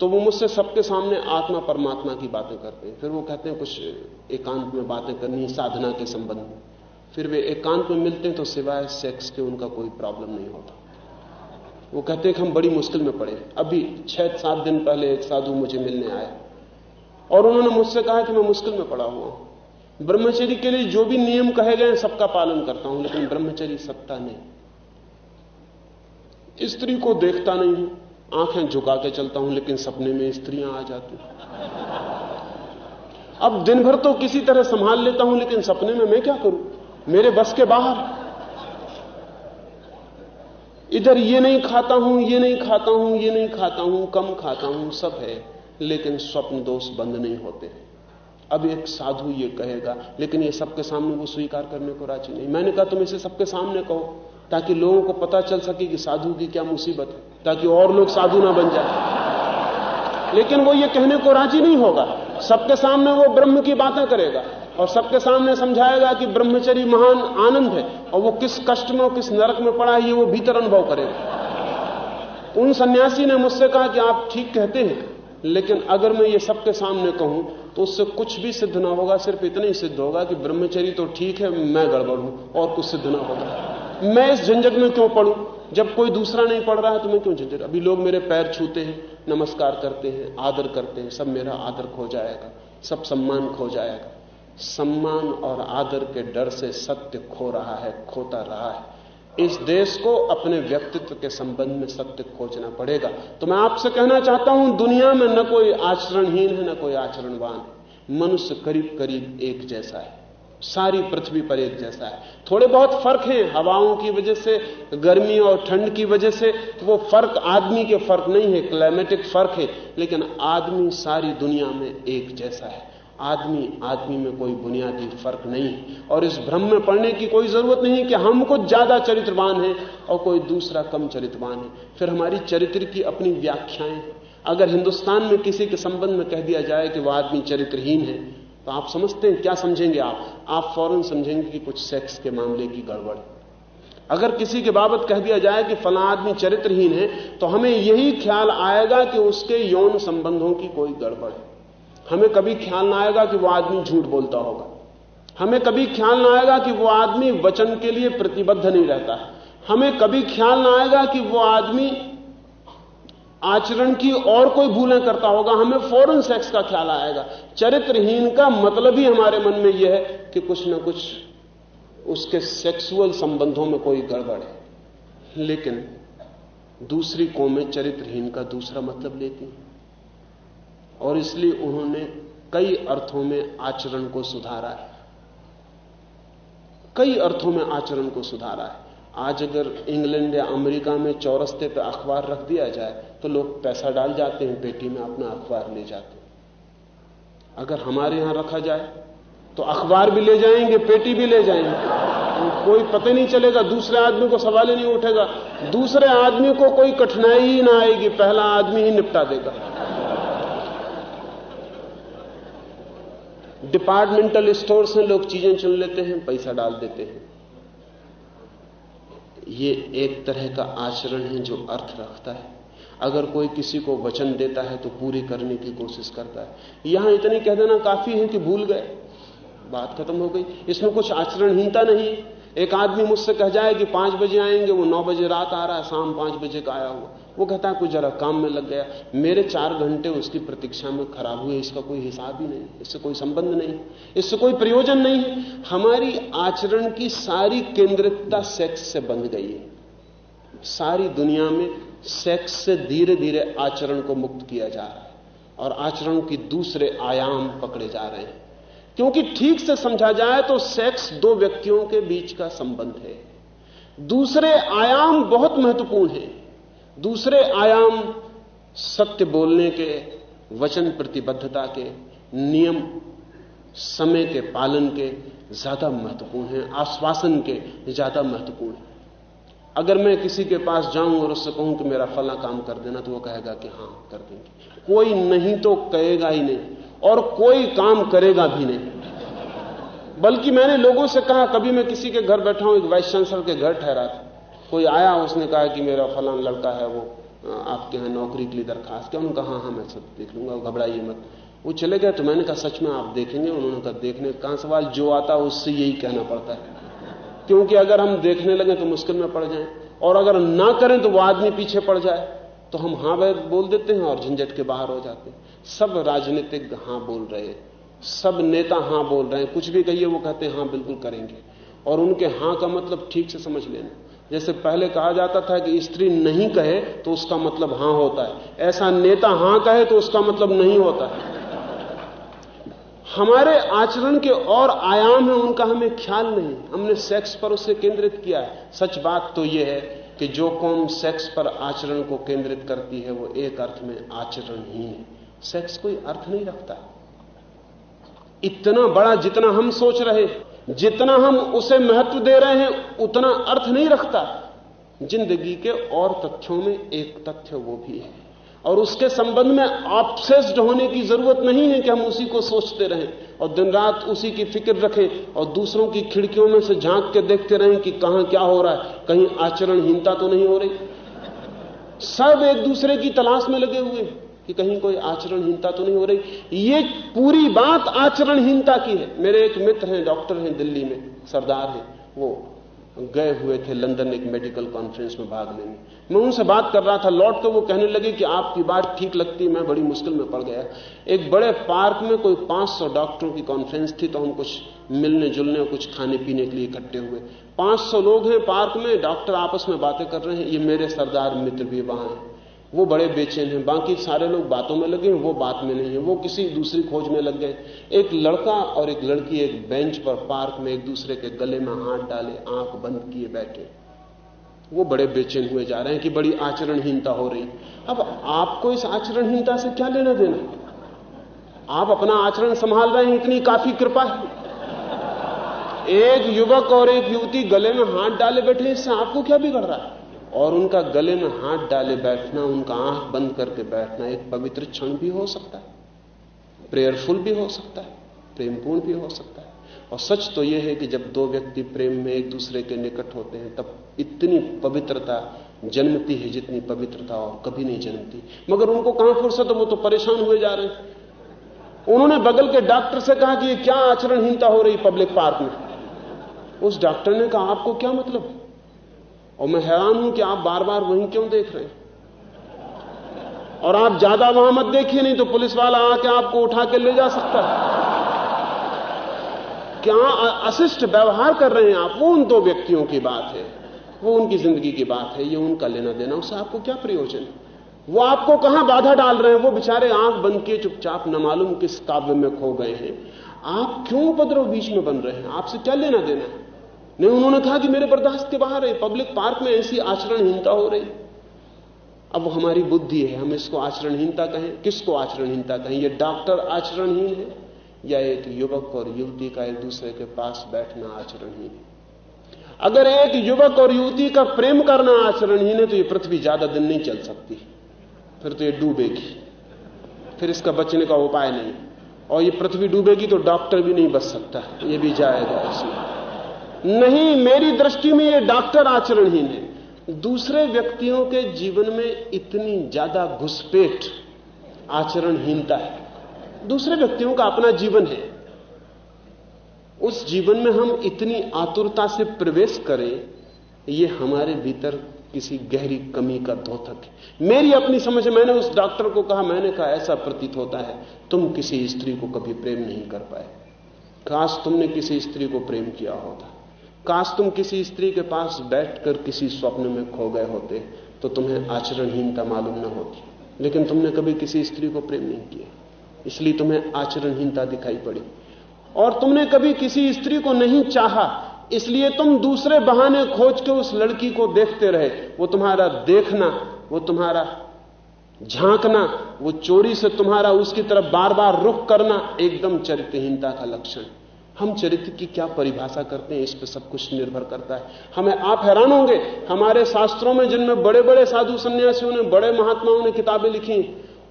S1: तो वो मुझसे सबके सामने आत्मा परमात्मा की बातें करते हैं। फिर वो कहते हैं कुछ एकांत में बातें करनी है साधना के संबंध में। फिर वे एकांत में मिलते हैं तो सिवाय सेक्स के उनका कोई प्रॉब्लम नहीं होता। वो कहते हैं कि हम बड़ी मुश्किल में पड़े। अभी 6-7 दिन पहले एक साधु मुझे मिलने आया और उन्होंने मुझसे कहा कि मैं मुश्किल में पड़ा हुआ हूं। ब्रह्मचर्य के लिए जो भी नियम कहे गए सबका पालन करता हूं, लेकिन ब्रह्मचर्य सत्ता नहीं। स्त्री को देखता नहीं हूं, आंखें झुका के चलता हूं, लेकिन सपने में स्त्रियां आ जाती। अब दिन भर तो किसी तरह संभाल लेता हूं, लेकिन सपने में मैं क्या करूं, मेरे बस के बाहर। इधर ये नहीं खाता हूं, ये नहीं खाता हूं, ये नहीं खाता हूं, कम खाता हूं, सब है, लेकिन स्वप्न दोष बंद नहीं होते। अब एक साधु ये कहेगा, लेकिन ये सबके सामने वो स्वीकार करने को राजी नहीं। मैंने कहा तुम इसे सबके सामने कहो, ताकि लोगों को पता चल सके कि साधु की क्या मुसीबत है, ताकि और लोग साधु ना बन जाए। लेकिन वो ये कहने को राजी नहीं होगा। सबके सामने वो ब्रह्म की बातें करेगा और सबके सामने समझाएगा कि ब्रह्मचर्य महान आनंद है, और वो किस कष्ट में और किस नरक में पड़ा है ये वो भीतर अनुभव करेगा। उन सन्यासी ने मुझसे कहा कि आप ठीक कहते हैं, लेकिन अगर मैं ये सबके सामने कहूं तो उससे कुछ भी सिद्ध ना होगा। सिर्फ इतना ही सिद्ध होगा कि ब्रह्मचर्य तो ठीक है, मैं गड़बड़ हूं, और कुछ सिद्ध ना होगा। मैं इस झंझट में क्यों पड़ूं? जब कोई दूसरा नहीं पड़ रहा है तो मैं क्यों झंझट? अभी लोग मेरे पैर छूते हैं, नमस्कार करते हैं, आदर करते हैं, सब मेरा आदर खो जाएगा, सब सम्मान खो जाएगा। सम्मान और आदर के डर से सत्य खो रहा है, खोता रहा है। इस देश को अपने व्यक्तित्व के संबंध में सत्य खोजना पड़ेगा। तो मैं आपसे कहना चाहता हूं, दुनिया में न कोई आचरणहीन है, न कोई आचरणवान है। मनुष्य करीब करीब एक जैसा है, सारी पृथ्वी पर एक जैसा है। थोड़े बहुत फर्क हैं, हवाओं की वजह से, गर्मी और ठंड की वजह से। वो फर्क आदमी के फर्क नहीं है, क्लाइमेटिक फर्क है, लेकिन आदमी सारी दुनिया में एक जैसा है। आदमी में कोई बुनियादी फर्क नहीं है। और इस भ्रम में पड़ने की कोई जरूरत नहीं कि हम कुछ ज्यादा चरित्रवान हैं और कोई दूसरा कम चरित्रवान है। फिर हमारी चरित्र की अपनी व्याख्याएं। अगर हिंदुस्तान में किसी के संबंध में कह दिया जाए कि वह आदमी चरित्रहीन है, तो आप समझते हैं क्या समझेंगे? आप फौरन समझेंगे कि कुछ सेक्स के मामले की गड़बड़। अगर किसी के बाबत कह दिया जाए कि फलां आदमी चरित्रहीन है, तो हमें यही ख्याल आएगा कि उसके यौन संबंधों की कोई गड़बड़ है। हमें कभी ख्याल ना आएगा कि वो आदमी झूठ बोलता होगा। हमें कभी ख्याल ना आएगा कि वो आदमी वचन के लिए प्रतिबद्ध नहीं रहता है। हमें कभी ख्याल ना आएगा कि वो आदमी आचरण की और कोई भूलें करता होगा। हमें फौरन सेक्स का ख्याल आएगा। चरित्रहीन का मतलब ही हमारे मन में यह है कि कुछ ना कुछ उसके सेक्सुअल संबंधों में कोई गड़बड़ है। लेकिन दूसरी कौमें चरित्रहीन का दूसरा मतलब लेती हैं, और इसलिए उन्होंने कई अर्थों में आचरण को सुधारा है। कई अर्थों में आचरण को सुधारा है। आज अगर इंग्लैंड या अमेरिका में चौरस्ते पर अखबार रख दिया जाए तो लोग पैसा डाल जाते हैं, पेटी में अपना अखबार ले जाते हैं। अगर हमारे यहां रखा जाए तो अखबार भी ले जाएंगे, पेटी भी ले जाएंगे, तो कोई पता नहीं चलेगा, दूसरे आदमी को सवाल ही नहीं उठेगा, दूसरे आदमी को कोई कठिनाई ही ना आएगी, पहला आदमी ही निपटा देगा। डिपार्टमेंटल स्टोर से लोग चीजें चुन लेते हैं, पैसा डाल देते हैं। ये एक तरह का आचरण है जो अर्थ रखता है। अगर कोई किसी को वचन देता है तो पूरी करने की कोशिश करता है। यहां इतनी कह देना काफी है कि भूल गए, बात खत्म हो गई। इसमें कुछ आचरणहीनता नहीं। एक आदमी मुझसे कह जाए कि 5 बजे आएंगे, वो 9 बजे रात आ रहा है, शाम 5 बजे का आया हुआ। वो कहता है कुछ जरा काम में लग गया। मेरे 4 घंटे उसकी प्रतीक्षा में खराब हुए, इसका कोई हिसाब ही नहीं, इससे कोई संबंध नहीं, इससे कोई प्रयोजन नहीं है। हमारी आचरण की सारी केंद्रितता सेक्स से बंध गई है। सारी दुनिया में सेक्स से धीरे धीरे आचरण को मुक्त किया जा रहा है और आचरण की दूसरे आयाम पकड़े जा रहे हैं। क्योंकि ठीक से समझा जाए तो सेक्स 2 व्यक्तियों के बीच का संबंध है। दूसरे आयाम बहुत महत्वपूर्ण हैं। दूसरे आयाम सत्य बोलने के, वचन प्रतिबद्धता के, नियम समय के पालन के ज्यादा महत्वपूर्ण हैं, आश्वासन के ज्यादा महत्वपूर्ण हैं। अगर मैं किसी के पास जाऊं और उससे कहूं कि मेरा फला काम कर देना, तो वो कहेगा कि हां कर देंगे। कोई नहीं तो कहेगा ही नहीं, और कोई काम करेगा भी नहीं। बल्कि मैंने लोगों से कहा, कभी मैं किसी के घर बैठा हूं, एक वाइस चांसलर के घर ठहरा था, कोई आया, उसने कहा कि मेरा फलाना लड़का है, वो आपके यहां नौकरी के लिए दरखास्त किया। उन्होंने कहा हाँ मैं सब देख लूंगा, घबराइए मत। वो चले गए। तो मैंने कहा सच में आप देखेंगे? उन्होंने कहा देखने कहां सवाल, जो आता है उससे यही कहना पड़ता है, क्योंकि अगर हम देखने लगे तो मुश्किल में पड़ जाएं, और अगर ना करें तो वो आदमी पीछे पड़ जाए, तो हम हां बोल देते हैं और झंझट के बाहर हो जाते हैं। सब राजनीतिक हां बोल रहे हैं, सब नेता हां बोल रहे हैं, कुछ भी कहिए वो कहते हैं हां बिल्कुल करेंगे, और उनके हां का मतलब ठीक से समझ लेना। जैसे पहले कहा जाता था कि स्त्री नहीं कहे तो उसका मतलब हां होता है, ऐसा नेता हां कहे तो उसका मतलब नहीं होता है। हमारे आचरण के और आयाम हैं, उनका हमें ख्याल नहीं। हमने सेक्स पर उसे केंद्रित किया है। सच बात तो यह है कि जो कौम सेक्स पर आचरण को केंद्रित करती है वो एक अर्थ में आचरणहीन है। सेक्स कोई अर्थ नहीं रखता। इतना बड़ा जितना हम सोच रहे, जितना हम उसे महत्व दे रहे हैं, उतना अर्थ नहीं रखता। जिंदगी के और तथ्यों में एक तथ्य वो भी है, और उसके संबंध में ऑब्सेस्ड होने की जरूरत नहीं है कि हम उसी को सोचते रहें और दिन रात उसी की फिक्र रखें और दूसरों की खिड़कियों में से झांक के देखते रहें कि कहां क्या हो रहा है, कहीं आचरणहीनता तो नहीं हो रही। सब एक दूसरे की तलाश में लगे हुए कि कहीं कोई आचरणहीनता तो नहीं हो रही। ये पूरी बात आचरणहीनता की है। मेरे एक मित्र हैं, डॉक्टर हैं, दिल्ली में सरदार हैं, वो गए हुए थे लंदन एक मेडिकल कॉन्फ्रेंस में भाग लेने। मैं उनसे बात कर रहा था, लौट कर वो कहने लगे कि आपकी बात ठीक लगती, मैं बड़ी मुश्किल में पड़ गया। एक बड़े पार्क में कोई 500 डॉक्टरों की कॉन्फ्रेंस थी, तो हम कुछ मिलने जुलने और कुछ खाने पीने के लिए इकट्ठे हुए। 500 लोग हैं पार्क में, डॉक्टर आपस में बातें कर रहे हैं। ये मेरे सरदार मित्र भी वहां हैं, वो बड़े बेचैन हैं। बाकी सारे लोग बातों में लगे हैं, वो बात में नहीं है, वो किसी दूसरी खोज में लग गए। एक लड़का और एक लड़की एक बेंच पर पार्क में एक दूसरे के गले में हाथ डाले, आंख बंद किए बैठे। वो बड़े बेचैन हुए जा रहे हैं कि बड़ी आचरणहीनता हो रही। अब आपको इस आचरणहीनता से क्या लेना देना? आप अपना आचरण संभाल रहे हैं, इतनी काफी कृपा है। एक युवक और एक युवती गले में हाथ डाले बैठे, इससे आपको क्या बिगड़ रहा है? और उनका गले में हाथ डाले बैठना, उनका आंख बंद करके बैठना एक पवित्र क्षण भी हो सकता है, प्रेयरफुल भी हो सकता है, प्रेमपूर्ण भी हो सकता है। और सच तो यह है कि जब दो व्यक्ति प्रेम में एक दूसरे के निकट होते हैं, तब इतनी पवित्रता जन्मती है जितनी पवित्रता और कभी नहीं जन्मती। मगर उनको कहां फुर्सत है, वो तो परेशान हुए जा रहे हैं। उन्होंने बगल के डॉक्टर से कहा कि ये क्या आचरणहीनता हो रही पब्लिक पार्क में। उस डॉक्टर ने कहा आपको क्या मतलब? और मैं हैरान हूं कि आप बार बार वहीं क्यों देख रहे हैं, और आप ज्यादा वहां मत देखिए, नहीं तो पुलिस वाला आके आपको उठा के ले जा सकता है। क्या अशिष्ट व्यवहार कर रहे हैं आप? वो उन दो व्यक्तियों की बात है, वो उनकी जिंदगी की बात है, ये उनका लेना देना, उससे आपको क्या प्रयोजन? वो आपको कहां बाधा डाल रहे हैं? वो बेचारे आंख बंद किए चुपचाप न मालूम किस काव्य में खो गए हैं। आप क्यों उपद्रव बीच में बन रहे हैं? आपसे क्या लेना देना है? नहीं, उन्होंने कहा कि मेरे बर्दाश्त के बाहर है, पब्लिक पार्क में ऐसी आचरणहीनता हो रही। अब वो हमारी बुद्धि है, हम इसको आचरणहीनता कहें। किसको आचरणहीनता कहें? ये डॉक्टर आचरणहीन है या एक युवक और युवती का एक दूसरे के पास बैठना आचरणहीन है? अगर एक युवक और युवती का प्रेम करना आचरणहीन है, तो ये पृथ्वी ज्यादा दिन नहीं चल सकती, फिर तो ये डूबेगी, फिर इसका बचने का उपाय नहीं। और ये पृथ्वी डूबेगी तो डॉक्टर भी नहीं बच सकता, ये भी जाएगा इसमें। नहीं, मेरी दृष्टि में ये डॉक्टर आचरणहीन है। दूसरे व्यक्तियों के जीवन में इतनी ज्यादा घुसपैठ आचरणहीनता है। दूसरे व्यक्तियों का अपना जीवन है, उस जीवन में हम इतनी आतुरता से प्रवेश करें, ये हमारे भीतर किसी गहरी कमी का द्योतक है। मेरी अपनी समझ है, मैंने उस डॉक्टर को कहा, मैंने कहा ऐसा प्रतीत होता है तुम किसी स्त्री को कभी प्रेम नहीं कर पाए। काश तुमने किसी स्त्री को प्रेम किया होता, काश तुम किसी स्त्री के पास बैठकर किसी स्वप्न में खो गए होते, तो तुम्हें आचरणहीनता मालूम न होती। लेकिन तुमने कभी किसी स्त्री को प्रेम नहीं किया, इसलिए तुम्हें आचरणहीनता दिखाई पड़ी। और तुमने कभी किसी स्त्री को नहीं चाहा, इसलिए तुम दूसरे बहाने खोज के उस लड़की को देखते रहे। वो तुम्हारा देखना, वो तुम्हारा झांकना, वो चोरी से तुम्हारा उसकी तरफ बार बार रुख करना एकदम चरित्रहीनता का लक्षण। हम चरित्र की क्या परिभाषा करते हैं, इस पर सब कुछ निर्भर करता है। हमें आप हैरान होंगे, हमारे शास्त्रों में जिनमें बड़े बड़े साधु संन्यासियों ने, बड़े महात्माओं ने किताबें लिखी,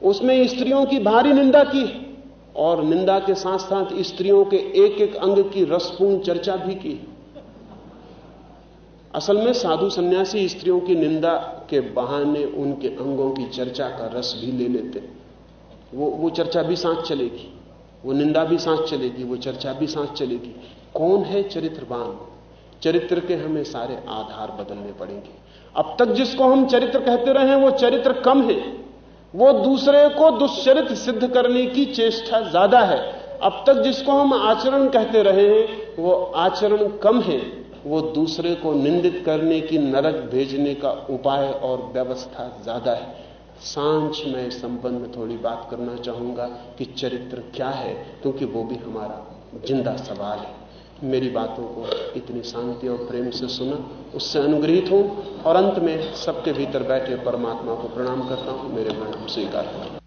S1: उसमें स्त्रियों की भारी निंदा की और निंदा के साथ साथ स्त्रियों के एक एक अंग की रसपूर्ण चर्चा भी की। असल में साधु सन्यासी स्त्रियों की निंदा के बहाने उनके अंगों की चर्चा का रस भी ले लेते। वो चर्चा भी साथ चलेगी, वो निंदा भी साथ चलेगी, वो चर्चा भी साथ चलेगी। कौन है चरित्रवान? चरित्र के हमें सारे आधार बदलने पड़ेंगे। अब तक जिसको हम चरित्र कहते रहे हैं वो चरित्र कम है, वो दूसरे को दुष्चरित्र सिद्ध करने की चेष्टा ज्यादा है। अब तक जिसको हम आचरण कहते रहे हैं वो आचरण कम है, वो दूसरे को निंदित करने की, नरक भेजने का उपाय और व्यवस्था ज्यादा है। सांझ में इस संबंध में थोड़ी बात करना चाहूंगा कि चरित्र क्या है, क्योंकि वो भी हमारा जिंदा सवाल है। मेरी बातों को इतनी शांति और प्रेम से सुना, उससे अनुग्रहित हूं और अंत में सबके भीतर बैठे परमात्मा को प्रणाम करता हूं। मेरे प्रणाम स्वीकार करें।